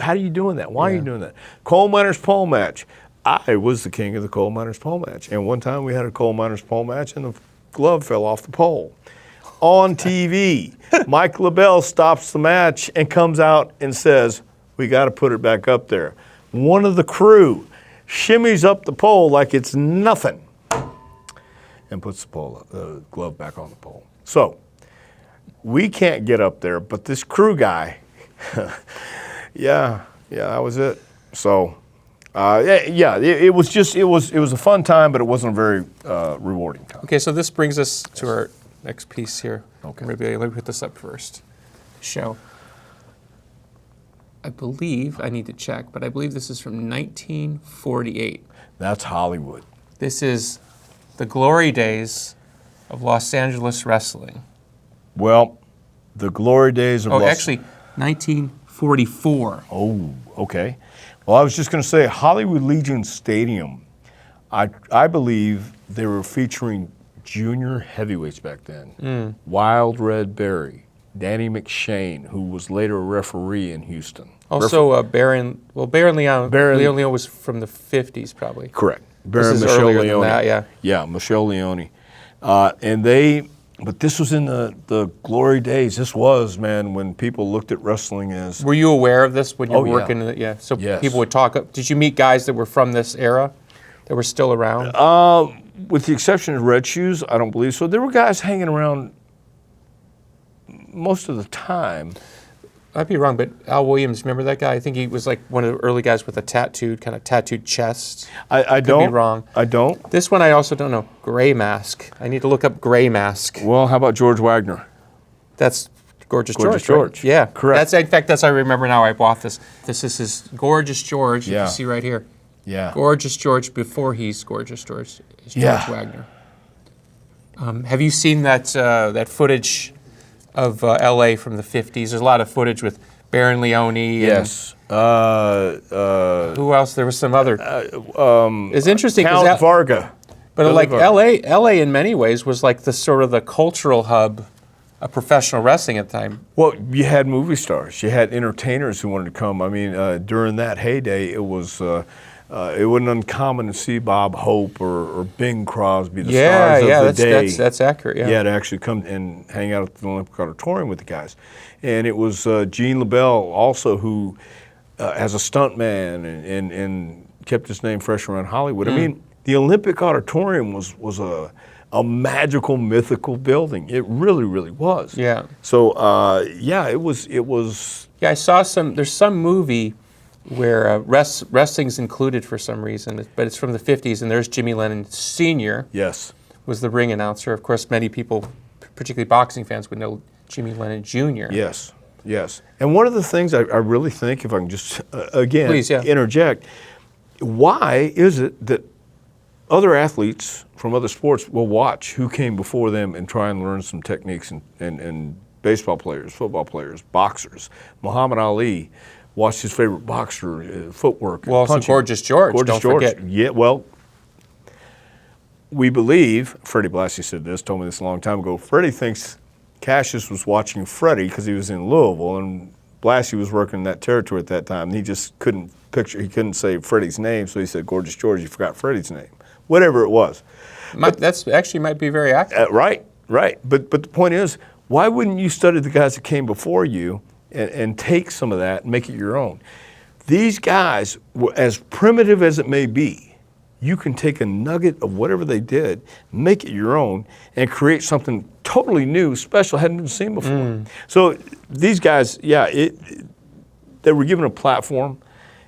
How are you doing that? Why are you doing that? Coal miners pole match. I was the king of the coal miners pole match. And one time we had a coal miners pole match and the glove fell off the pole. On TV, Mike LaBelle stops the match and comes out and says, we got to put it back up there. One of the crew shimmies up the pole like it's nothing, and puts the glove back on the pole. So we can't get up there, but this crew guy, yeah, that was it. So it was a fun time, but it wasn't a very rewarding time. Okay, so this brings us to our next piece here. Okay. Maybe let me put this up first. Show. I believe, I need to check, but I believe this is from 1948. That's Hollywood. This is the glory days of Los Angeles wrestling. Well, the glory days of actually, 1944. Oh, okay. Well, I was just going to say Hollywood Legion Stadium. I believe they were featuring junior heavyweights back then. Wild Red Berry, Danny McShane, who was later a referee in Houston. Also, Baron Leon. Leon was from the 50s, probably. Correct. Baron This is Michelle earlier Leone. than that, yeah. Yeah, Michelle Leone. But this was in the glory days. This was, man, when people looked at wrestling as... Were you aware of this when you were yeah. working? So Yes. people would talk. Did you meet guys that were from this era that were still around? With the exception of Red Shoes, I don't believe so. There were guys hanging around most of the time. I'd be wrong, but Al Williams, remember that guy? I think he was like one of the early guys with a tattooed chest. I Could don't. be wrong. I don't. This one I also don't know. Gray Mask. I need to look up Gray Mask. Well, how about George Wagner? That's Gorgeous Gorgeous George. George. Right? Yeah, Correct. In fact, that's I remember now. I bought this. This is his Gorgeous George. Yeah. You can see right here. Yeah. Gorgeous George before he's Gorgeous George. Is George Yeah. Wagner. Have you seen that footage of L.A. from the 50s? There's a lot of footage with Baron Leone. Yes. Who else? There was some other. It's interesting Count Varga. but Billy like Varga. L.A. in many ways was like the sort of the cultural hub of professional wrestling at the time. Well, you had movie stars. You had entertainers who wanted to come. I mean, during that heyday, it wasn't uncommon to see Bob Hope or Bing Crosby, the stars of the day. That's accurate. Yeah. Yeah, to actually come and hang out at the Olympic Auditorium with the guys. And it was Gene LaBelle also who, as a stuntman and kept his name fresh around Hollywood. I mean, the Olympic Auditorium was a magical, mythical building. It really, really was. Yeah. So, it was. Yeah, I saw there's some movie where wrestling's included for some reason, but it's from the 50s, and there's Jimmy Lennon Sr. Yes. was the ring announcer. Of course, many people, particularly boxing fans, would know Jimmy Lennon Jr. Yes. Yes. And one of the things I really think, if I can just, again, Please, yeah. interject, why is it that other athletes from other sports will watch who came before them and try and learn some techniques and baseball players, football players, boxers. Muhammad Ali watched his favorite boxer, footwork. Well, also punching. Gorgeous George, Gorgeous don't George. forget. Yeah, well, we believe, Freddie Blassie said this, told me this a long time ago, Freddie thinks Cassius was watching Freddie because he was in Louisville, and Blassie was working that territory at that time. He just couldn't couldn't say Freddie's name, so he said Gorgeous George, he forgot Freddie's name. Whatever it was. That's actually might be very accurate. Right. But the point is, why wouldn't you study the guys that came before you and take some of that and make it your own? These guys, as primitive as it may be, you can take a nugget of whatever they did, make it your own, and create something totally new, special, hadn't been seen before. So these guys, they were given a platform,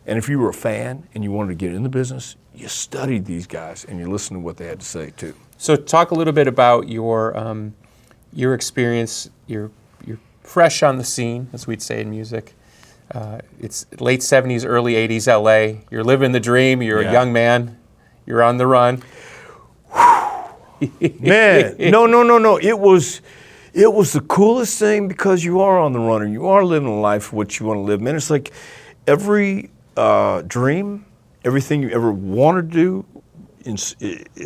and if you were a fan and you wanted to get in the business, you studied these guys and you listened to what they had to say too. So talk a little bit about your experience. You're fresh on the scene, as we'd say in music. It's late 70s, early 80s LA. You're living the dream. You're a young man. You're on the run. Man, no. It was the coolest thing because you are on the run and you are living a life what you want to live. Man, it's like every dream, everything you ever wanted to do,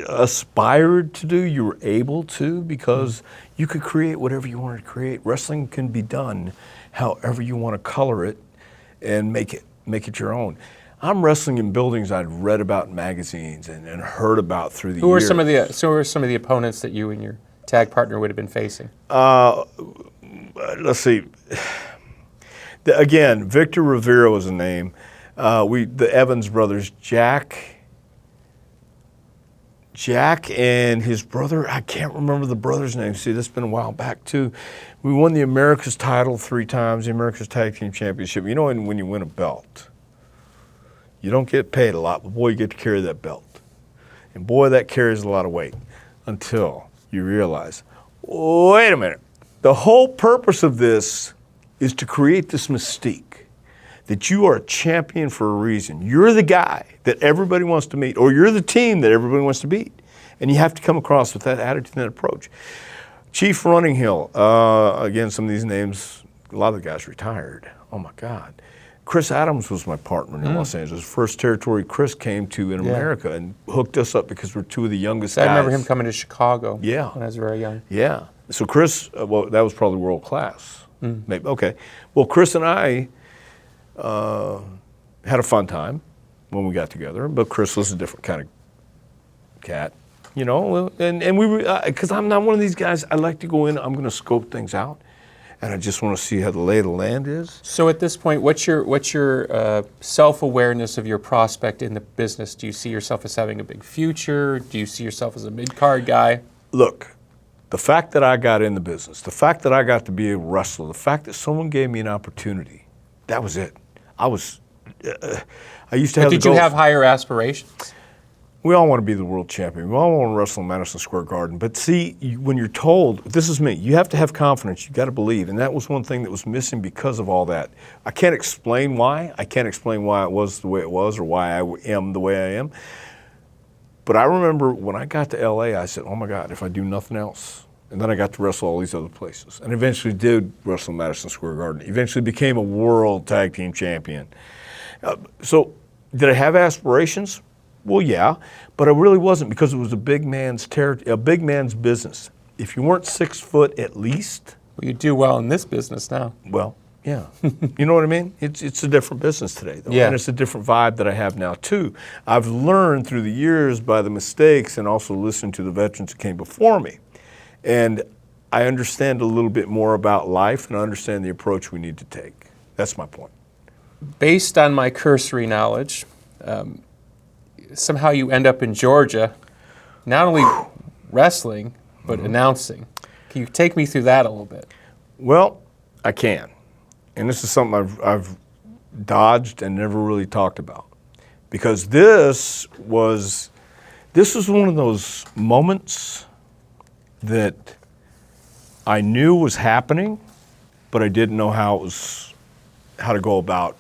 aspired to do, you were able to because you could create whatever you wanted to create. Wrestling can be done however you want to color it and make it your own. I'm wrestling in buildings I'd read about in magazines and heard about through the years. Who are some of the opponents that you and your tag partner would have been facing? Let's see. Again, Victor Rivera was a name. The Evans brothers, Jack Jack and his brother, I can't remember the brother's name. See, that's been a while back too. We won the America's title 3 times, the America's Tag Team Championship. You know, when you win a belt, you don't get paid a lot, but boy, you get to carry that belt. And boy, that carries a lot of weight until you realize, wait a minute. The whole purpose of this is to create this mystique that you are a champion for a reason. You're the guy that everybody wants to meet, or you're the team that everybody wants to beat. And you have to come across with that attitude and that approach. Chief Running Hill, again, some of these names, a lot of the guys retired. Oh my God. Chris Adams was my partner in Los Angeles. First territory Chris came to in America and hooked us up because we're 2 of the youngest guys. I remember him coming to Chicago when I was very young. Yeah. So Chris, well, that was probably world class. Maybe. Okay. Well, Chris and I had a fun time when we got together, but Chris was a different kind of cat, you know, and we were, because I'm not one of these guys, I like to go in, I'm going to scope things out, and I just want to see how the lay of the land is. So at this point, what's your self-awareness of your prospect in the business? Do you see yourself as having a big future? Do you see yourself as a mid-card guy? Look, the fact that I got in the business, the fact that I got to be a wrestler, the fact that someone gave me an opportunity, that was it. I used to have. Did you have higher aspirations? We all want to be the world champion. We all want to wrestle in Madison Square Garden. But see, when you're told, this is me, you have to have confidence. You got to believe. And that was one thing that was missing because of all that. I can't explain why. I can't explain why it was the way it was or why I am the way I am. But I remember when I got to LA, I said, oh my God, if I do nothing else. And then I got to wrestle all these other places. And eventually did wrestle Madison Square Garden. Eventually became a world tag team champion. So did I have aspirations? Well, yeah, but I really wasn't because it was a big man's a big man's business. If you weren't 6 foot at least. Well, you do well in this business now. Well, yeah. You know what I mean? It's a different business today, though. Yeah. And it's a different vibe that I have now, too. I've learned through the years by the mistakes and also listened to the veterans that came before me. And I understand a little bit more about life and I understand the approach we need to take. That's my point. Based on my cursory knowledge, somehow you end up in Georgia, not only wrestling, but announcing. Can you take me through that a little bit? Well, I can. And this is something I've dodged and never really talked about. Because this was one of those moments that I knew was happening, but I didn't know how to go about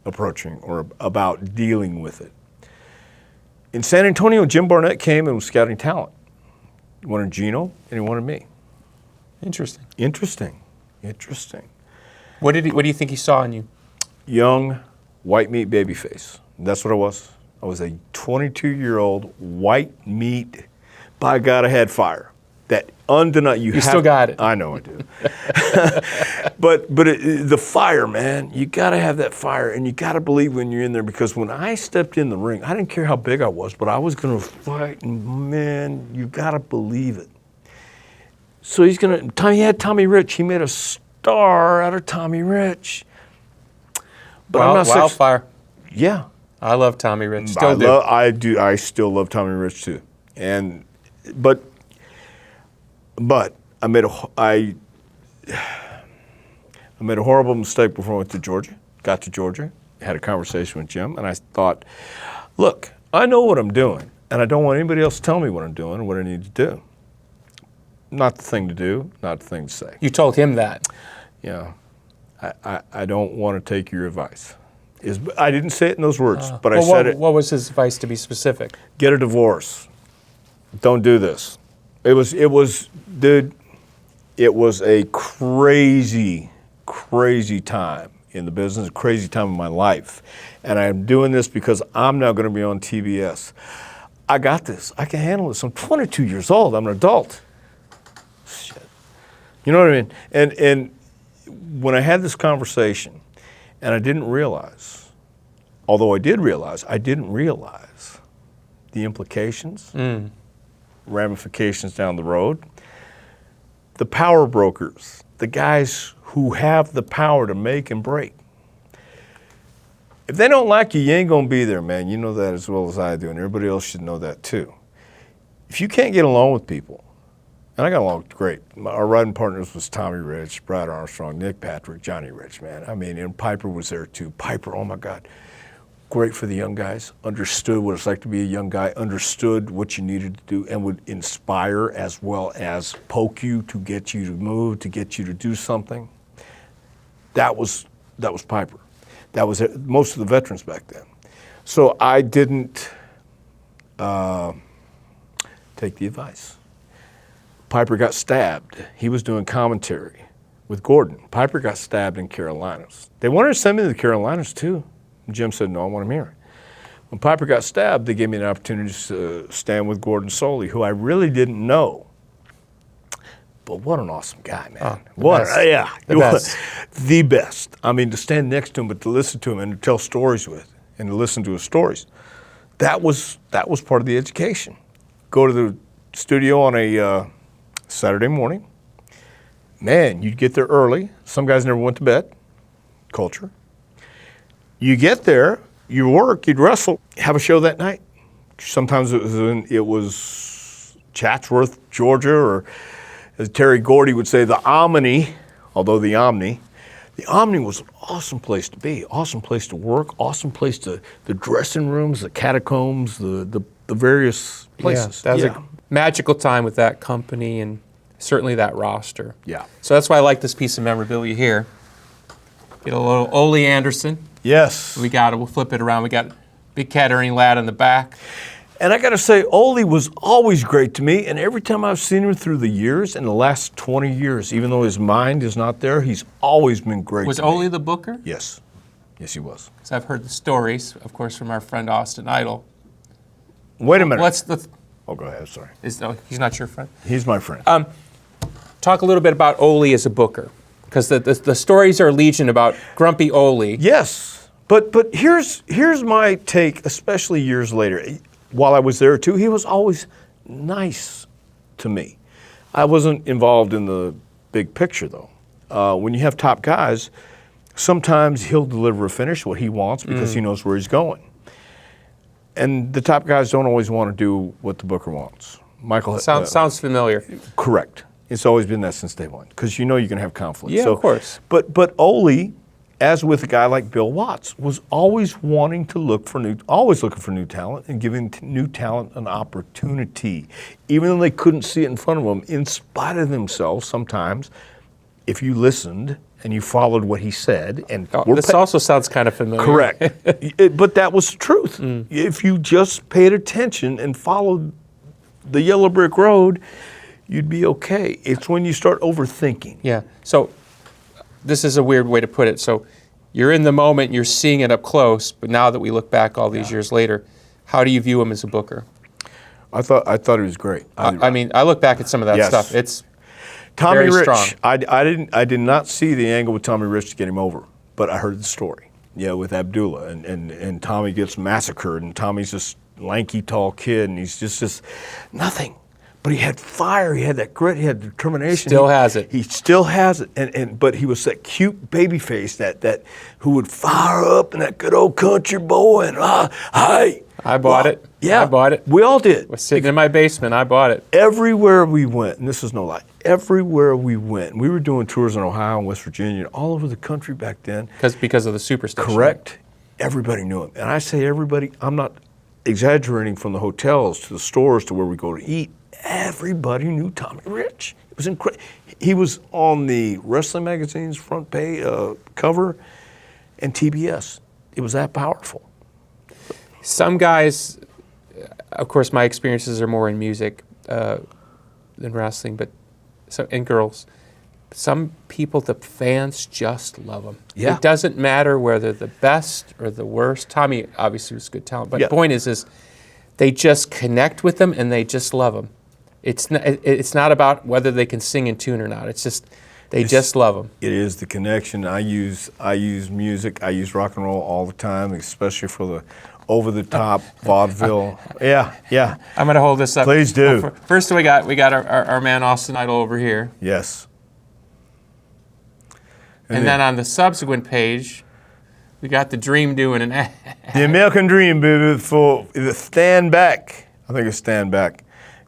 approaching or about dealing with it. In San Antonio, Jim Barnett came and was scouting talent. He wanted Gino and he wanted me. Interesting. What do you think he saw in you? Young, white meat babyface. That's what I was. I was a 22-year-old white meat. By God, I had fire. That undeniable. You still got it. I know I do. but the fire, man. You got to have that fire, and you got to believe when you're in there. Because when I stepped in the ring, I didn't care how big I was, but I was going to fight. And man, you got to believe it. So he had Tommy Rich. He made a star out of Tommy Rich. But I'm not Wildfire. Yeah. I love Tommy Rich. Still do. I still love Tommy Rich too. But I made a horrible mistake before I went to Georgia. Got to Georgia, had a conversation with Jim, and I thought, look, I know what I'm doing, and I don't want anybody else to tell me what I'm doing and what I need to do. Not the thing to do, not the thing to say. You told him that. Yeah. I don't want to take your advice. I didn't say it in those words, but I said it. What was his advice, to be specific? Get a divorce. Don't do this. It was a crazy, crazy time in the business, a crazy time in my life. And I'm doing this because I'm now going to be on TBS. I got this. I can handle this. I'm 22 years old. I'm an adult. Shit. You know what I mean? And when I had this conversation, and I didn't realize, although I did realize, I didn't realize the implications, ramifications down the road. The power brokers, the guys who have the power to make and break. If they don't like you, you ain't gonna be there, man. You know that as well as I do, and everybody else should know that too. if you can't get along with people, and I got along great. Our riding partners was Tommy Rich, Brad Armstrong, Nick Patrick, Johnny Rich, man. I mean, and Piper was there too. Piper, oh my God, great for the young guys. Understood what it's like to be a young guy. Understood what you needed to do, and would inspire as well as poke you to get you to move, to get you to do something. That was Piper. That was most of the veterans back then. So I didn't take the advice. Piper got stabbed. He was doing commentary with Gordon. Piper got stabbed in Carolinas. They wanted to send me to the Carolinas too. Jim said, no, I want him here. When Piper got stabbed, they gave me an opportunity to stand with Gordon Soley, who I really didn't know. But what an awesome guy, man. The best. I mean, to stand next to him, but to listen to him and to tell stories with, and to listen to his stories. That was part of the education. Go to the studio on a Saturday morning. Man, you'd get there early. Some guys never went to bed. Culture. You get there, you work, you'd wrestle, have a show that night. Sometimes it was Chatsworth, Georgia, or as Terry Gordy would say, the Omni, although the Omni was an awesome place to be, awesome place to work, awesome place to, the dressing rooms, the catacombs, the various places. Yeah, that was a magical time with that company and certainly that roster. Yeah. So that's why I like this piece of memorabilia here. Get a little Ole Anderson. Yes. We'll flip it around. We got Big Kettering lad in the back. And I got to say, Ole was always great to me, and every time I've seen him through the years, in the last 20 years, even though his mind is not there, he's always been great Was to me. Ole the booker? Yes. Yes, he was. Because I've heard the stories, of course, from our friend Austin Idol. Wait a minute. What's the... Oh, go ahead, sorry. He's not your friend? He's my friend. Talk a little bit about Ole as a booker. Because the stories are legion about Grumpy Ole. Yes, but here's my take, especially years later. While I was there too, he was always nice to me. I wasn't involved in the big picture though. When you have top guys, sometimes he'll deliver a finish, what he wants, because he knows where he's going. And the top guys don't always want to do what the booker wants. Michael Sounds familiar. Correct. It's always been that since day one, because you know you're going to have conflict. Yeah, of course. But Ole, as with a guy like Bill Watts, was always wanting to always looking for new talent and giving new talent an opportunity, even though they couldn't see it in front of them, in spite of themselves sometimes, if you listened and you followed what he said. And this also sounds kind of familiar. Correct. But that was the truth. If you just paid attention and followed the yellow brick road, you'd be okay. It's when you start overthinking. Yeah. So this is a weird way to put it. So you're in the moment, you're seeing it up close, but now that we look back all these years later, how do you view him as a booker? I thought he was great. I mean, I look back at some of that stuff. It's Tommy very Rich. strong. I did not see the angle with Tommy Rich to get him over, but I heard the story. Yeah, with Abdullah and Tommy gets massacred, and Tommy's this lanky, tall kid, and he's just nothing. But he had fire, he had that grit, he had determination. Still has it. He still has it. But he was that cute baby face that who would fire up and that good old country boy and hi. I bought it. Yeah. I bought it. We all did. It was sitting in my basement. I bought it. Everywhere we went, and this is no lie, everywhere we went, we were doing tours in Ohio and West Virginia, all over the country back then. Because of the superstition. Correct. Everybody knew him. And I say everybody, I'm not exaggerating, from the hotels to the stores to where we go to eat. Everybody knew Tommy Rich. It was incredible. He was on the wrestling magazine's front page cover and TBS. It was that powerful. Some guys, of course, my experiences are more in music than wrestling, and girls. Some people, the fans just love them. Yeah. It doesn't matter whether the best or the worst. Tommy obviously was good talent, but the point is they just connect with them and they just love them. It's not about whether they can sing in tune or not. It's just they just love them. It is the connection. I use music. I use rock and roll all the time, especially for the over-the-top vaudeville. Yeah. I'm going to hold this up. Please do. Well, first, we got our man Austin Idol over here. Yes. And then on the subsequent page, we got the Dream doing an ad. The American Dream, baby, for the Stand Back. I think it's Stand Back.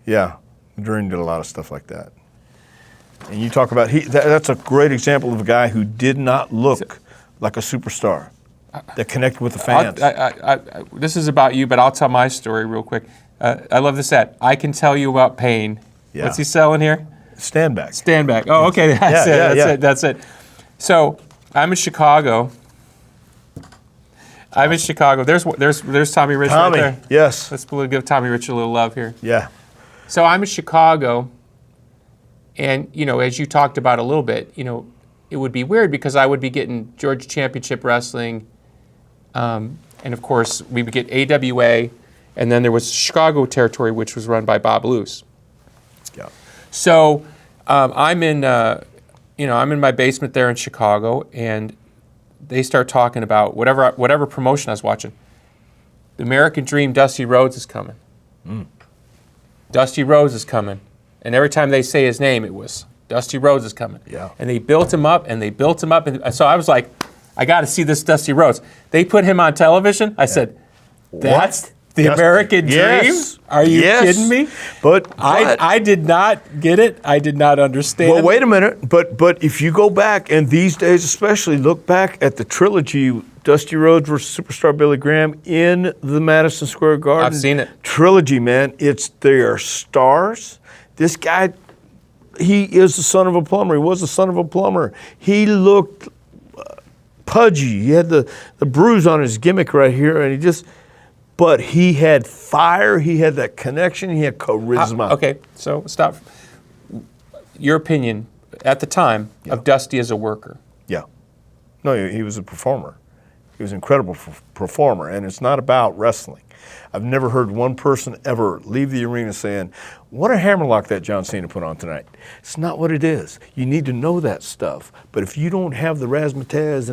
Yeah, Dream did a lot of stuff like that. And you talk about that's a great example of a guy who did not look like a superstar that connected with the fans. This is about you, but I'll tell my story real quick. I love this ad. I can tell you about pain. Yeah. What's he selling here? Stand back. Stand back. Oh, okay. That's it. So I'm in Chicago. There's Tommy Rich right there. Yes. Let's give Tommy Rich a little love here. Yeah. So I'm in Chicago, and as you talked about a little bit, it would be weird because I would be getting Georgia Championship Wrestling, and of course we would get AWA, and then there was Chicago territory, which was run by Bob Luce. Yeah. So I'm in my basement there in Chicago, and they start talking about whatever promotion I was watching. The American Dream, Dusty Rhodes is coming. Dusty Rhodes is coming. And every time they say his name, it was Dusty Rhodes is coming. Yeah. And they built him up, and they built him up. And so I was like, I got to see this Dusty Rhodes. They put him on television. I said, that's the American Dream? Yes. Are you kidding me? But I did not get it. I did not understand. Well, wait a minute. But if you go back, and these days especially, look back at the trilogy, Dusty Rhodes versus Superstar Billy Graham in the Madison Square Garden. I've seen it. Trilogy, man. They are stars. This guy, he is the son of a plumber. He was the son of a plumber. He looked pudgy. He had the bruise on his gimmick right here, and but he had fire. He had that connection. He had charisma. Okay, so stop. Your opinion at the time of Dusty as a worker. Yeah. No, he was a performer. He was an incredible performer, and it's not about wrestling. I've never heard one person ever leave the arena saying, what a hammerlock that John Cena put on tonight. It's not what it is. You need to know that stuff. But if you don't have the razzmatazz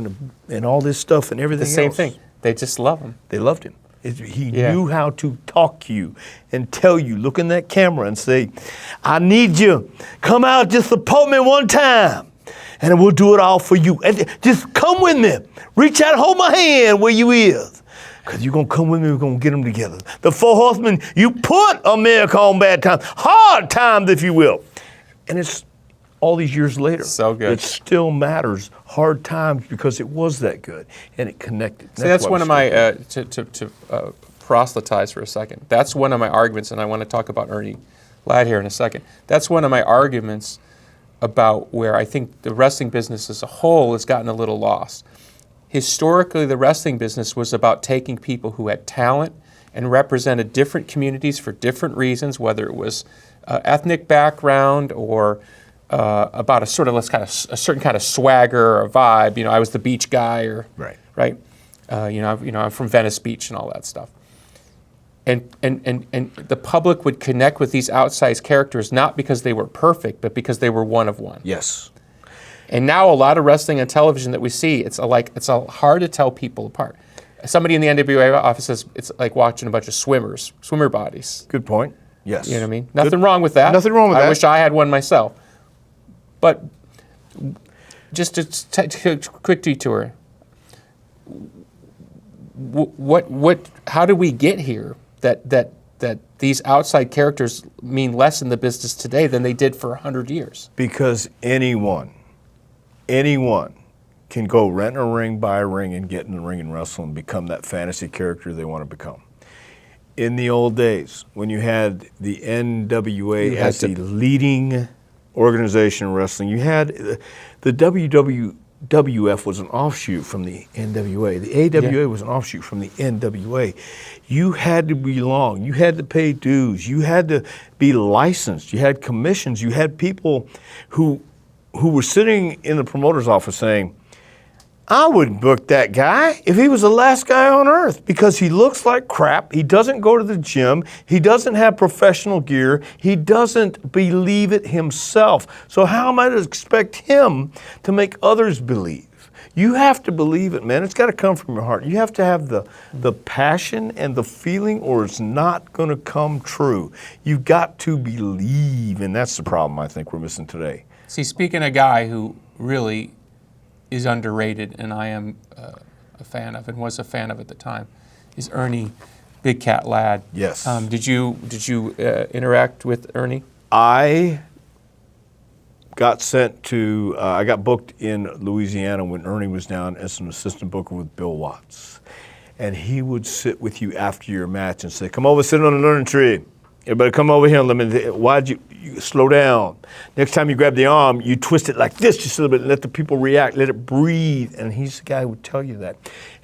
and all this stuff and everything else. The same thing. They just love him. They loved him. He knew how to talk to you and tell you, look in that camera and say, I need you. Come out, just support me one time. And we'll do it all for you. And just come with me. Reach out and hold my hand where you is. Because you're going to come with me, we're going to get them together. The Four Horsemen, you put America on bad times. Hard times, if you will. And it's all these years later. So good. It still matters. Hard times because it was that good. And it connected. So that's one of my, to proselytize for a second, that's one of my arguments, and I want to talk about Ernie Ladd here in a second. That's one of my arguments about where I think the wrestling business as a whole has gotten a little lost. Historically, the wrestling business was about taking people who had talent and represented different communities for different reasons, whether it was ethnic background or about a certain kind of swagger or vibe. I was the beach guy, or right. I'm from Venice Beach and all that stuff. And the public would connect with these outsized characters not because they were perfect, but because they were one of one. Yes. And now a lot of wrestling on television that we see, it's hard to tell people apart. Somebody in the NWA office says it's like watching a bunch of swimmer bodies. Good point. Yes. You know what I mean? Nothing wrong with that. Nothing wrong with that. I wish I had one myself. But just a quick detour. How did we get here that these outside characters mean less in the business today than they did for 100 years? Because anyone can go rent a ring, buy a ring, and get in the ring and wrestle and become that fantasy character they want to become. In the old days, when you had the NWA as the leading organization in wrestling, you had the WWF was an offshoot from the NWA. The AWA was an offshoot from the NWA. You had to belong. You had to pay dues. You had to be licensed. You had commissions. You had people who were sitting in the promoter's office saying, I would book that guy if he was the last guy on earth because he looks like crap. He doesn't go to the gym. He doesn't have professional gear. He doesn't believe it himself. So how am I to expect him to make others believe? You have to believe it, man. It's got to come from your heart. You have to have the passion and the feeling, or it's not going to come true. You've got to believe, and that's the problem I think we're missing today. See, speaking of a guy who really is underrated, and I am a fan of, and was a fan of at the time, is Ernie Big Cat Lad. Yes. Did you interact with Ernie? I got sent to, I got booked in Louisiana when Ernie was down as an assistant booker with Bill Watts. And he would sit with you after your match and say, come over, sit on the learning tree. Everybody come over here and let me, why'd you slow down? Next time you grab the arm, you twist it like this just a little bit and let the people react, let it breathe. And he's the guy who would tell you that.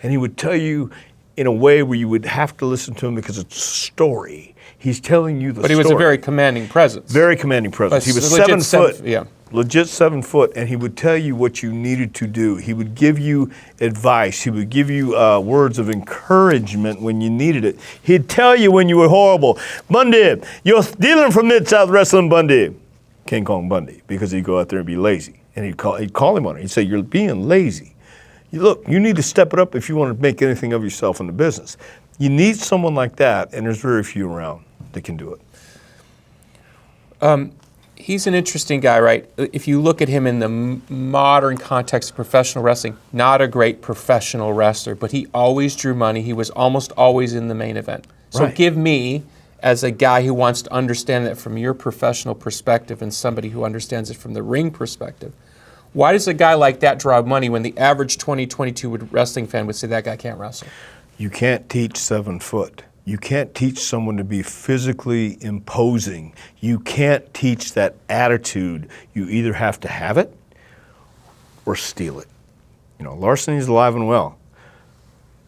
And he would tell you in a way where you would have to listen to him because it's a story. He's telling you the story. But he was a very commanding presence. Very commanding presence. He was 7 foot. Yeah. Legit 7 foot, and he would tell you what you needed to do. He would give you advice. He would give you words of encouragement when you needed it. He'd tell you when you were horrible. Bundy, you're stealing from Mid-South Wrestling, Bundy. Can't call him Bundy because he'd go out there and be lazy. And he'd call him on it. He'd say, you're being lazy. Look, you need to step it up if you want to make anything of yourself in the business. You need someone like that, and there's very few around that can do it. He's an interesting guy, right? If you look at him in the modern context of professional wrestling, not a great professional wrestler, but he always drew money. He was almost always in the main event. So Right. give me, as a guy who wants to understand that from your professional perspective and somebody who understands it from the ring perspective, why does a guy like that draw money when the average 2022 wrestling fan would say that guy can't wrestle? You can't teach 7 foot. You can't teach someone to be physically imposing. You can't teach that attitude. You either have to have it or steal it. You know, larceny's alive and well.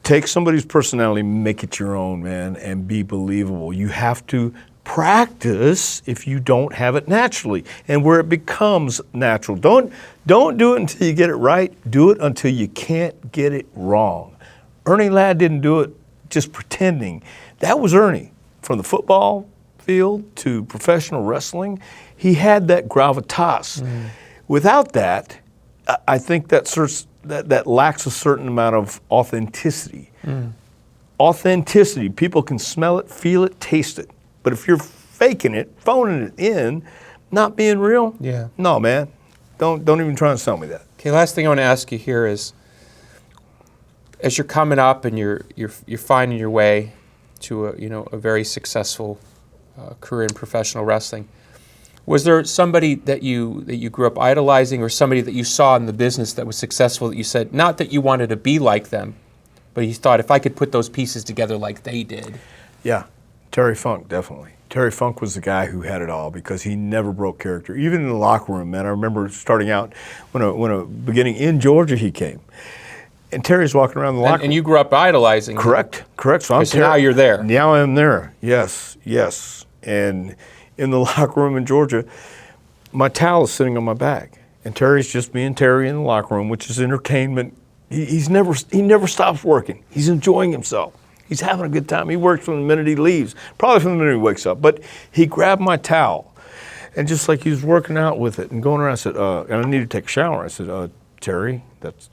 Take somebody's personality, make it your own, man, and be believable. You have to practice if you don't have it naturally, and where it becomes natural. Don't do it until you get it right. Do it until you can't get it wrong. Ernie Ladd didn't do it just pretending. That was Ernie. From the football field to professional wrestling, he had that gravitas. Without that, I think that lacks a certain amount of authenticity. Authenticity, people can smell it, feel it, taste it. But if you're faking it, phoning it in, not being real, no, man, don't even try and sell me that. Okay, last thing I want to ask you here is, as you're coming up and you're finding your way to a very successful career in professional wrestling, was there somebody that you grew up idolizing, or somebody that you saw in the business that was successful that you said, not that you wanted to be like them, but you thought, if I could put those pieces together like they did? Yeah, Terry Funk, definitely. Terry Funk was the guy who had it all because he never broke character. Even in the locker room, man, I remember starting out when beginning in Georgia he came. And Terry's walking around the locker room. And you grew up idolizing him. Correct. So now you're there. Now I'm there. Yes. And in the locker room in Georgia, my towel is sitting on my bag. And Terry's just being Terry in the locker room, which is entertainment. He never stops working. He's enjoying himself. He's having a good time. He works from the minute he leaves, probably from the minute he wakes up. But he grabbed my towel, and just like he was working out with it and going around, I said, and I need to take a shower. I said, Terry,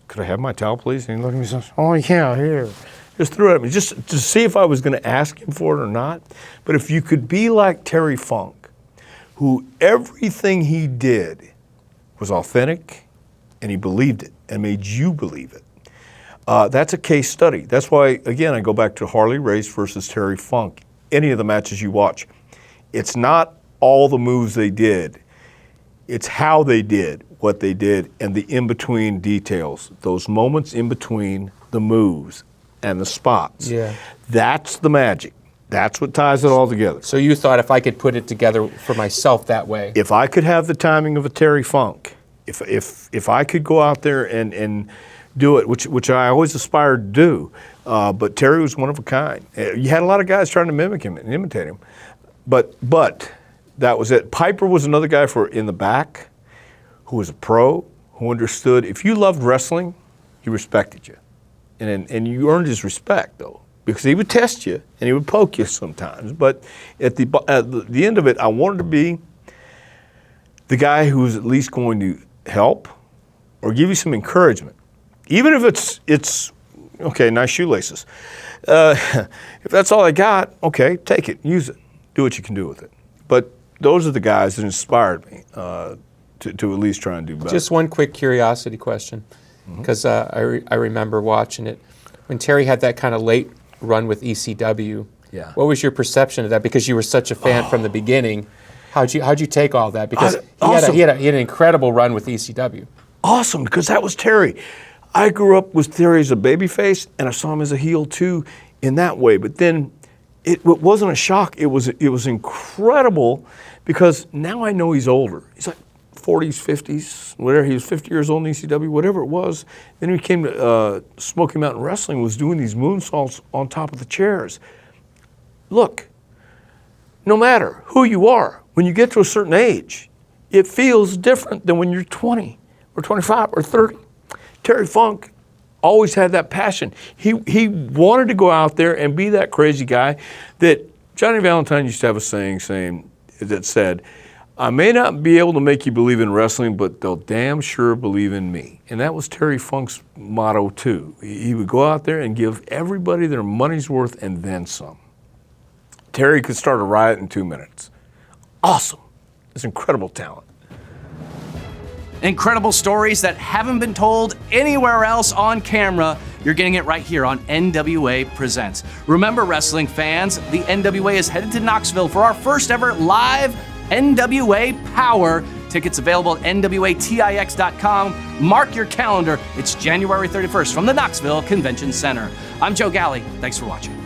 could I have my towel, please? And he looked at me and said, oh, yeah, here. Just threw it at me, just to see if I was going to ask him for it or not. But if you could be like Terry Funk, who everything he did was authentic, and he believed it, and made you believe it, that's a case study. That's why, again, I go back to Harley Race versus Terry Funk. Any of the matches you watch, it's not all the moves they did. It's how they did what they did and the in-between details, those moments in between the moves and the spots. Yeah. That's the magic. That's what ties it all together. So you thought, if I could put it together for myself that way. If I could have the timing of a Terry Funk, if I could go out there and do it, which I always aspired to do, but Terry was one of a kind. You had a lot of guys trying to mimic him and imitate him, but that was it. Piper was another guy in the back who was a pro, who understood. If you loved wrestling, he respected you. And you earned his respect, though, because he would test you and he would poke you sometimes. But at the end of it, I wanted to be the guy who's at least going to help or give you some encouragement. Even if it's okay, nice shoelaces. If that's all I got, okay, take it, use it, do what you can do with it. But those are the guys that inspired me to at least try and do better. Just one quick curiosity question, because I remember watching it. When Terry had that kind of late run with ECW, Yeah. What was your perception of that? Because you were such a fan from the beginning. How'd you take all that? Because awesome. he had an incredible run with ECW. Awesome, because that was Terry. I grew up with Terry as a babyface, and I saw him as a heel too in that way. But then it wasn't a shock. It was incredible because now I know he's older. He's like 40s, 50s, whatever. He was 50 years old in ECW, whatever it was. Then he came to Smoky Mountain Wrestling, was doing these moonsaults on top of the chairs. Look, no matter who you are, when you get to a certain age, it feels different than when you're 20 or 25 or 30. Terry Funk always had that passion. He wanted to go out there and be that crazy guy that Johnny Valentine used to have a saying that said, I may not be able to make you believe in wrestling, but they'll damn sure believe in me. And that was Terry Funk's motto too. He would go out there and give everybody their money's worth and then some. Terry could start a riot in 2 minutes. Awesome. It's incredible talent. Incredible stories that haven't been told anywhere else on camera. You're getting it right here on NWA Presents. Remember, wrestling fans, the NWA is headed to Knoxville for our first ever live NWA Powerrr. Tickets available at NWATIX.com. Mark your calendar. It's January 31st from the Knoxville Convention Center. I'm Joe Galley. Thanks for watching.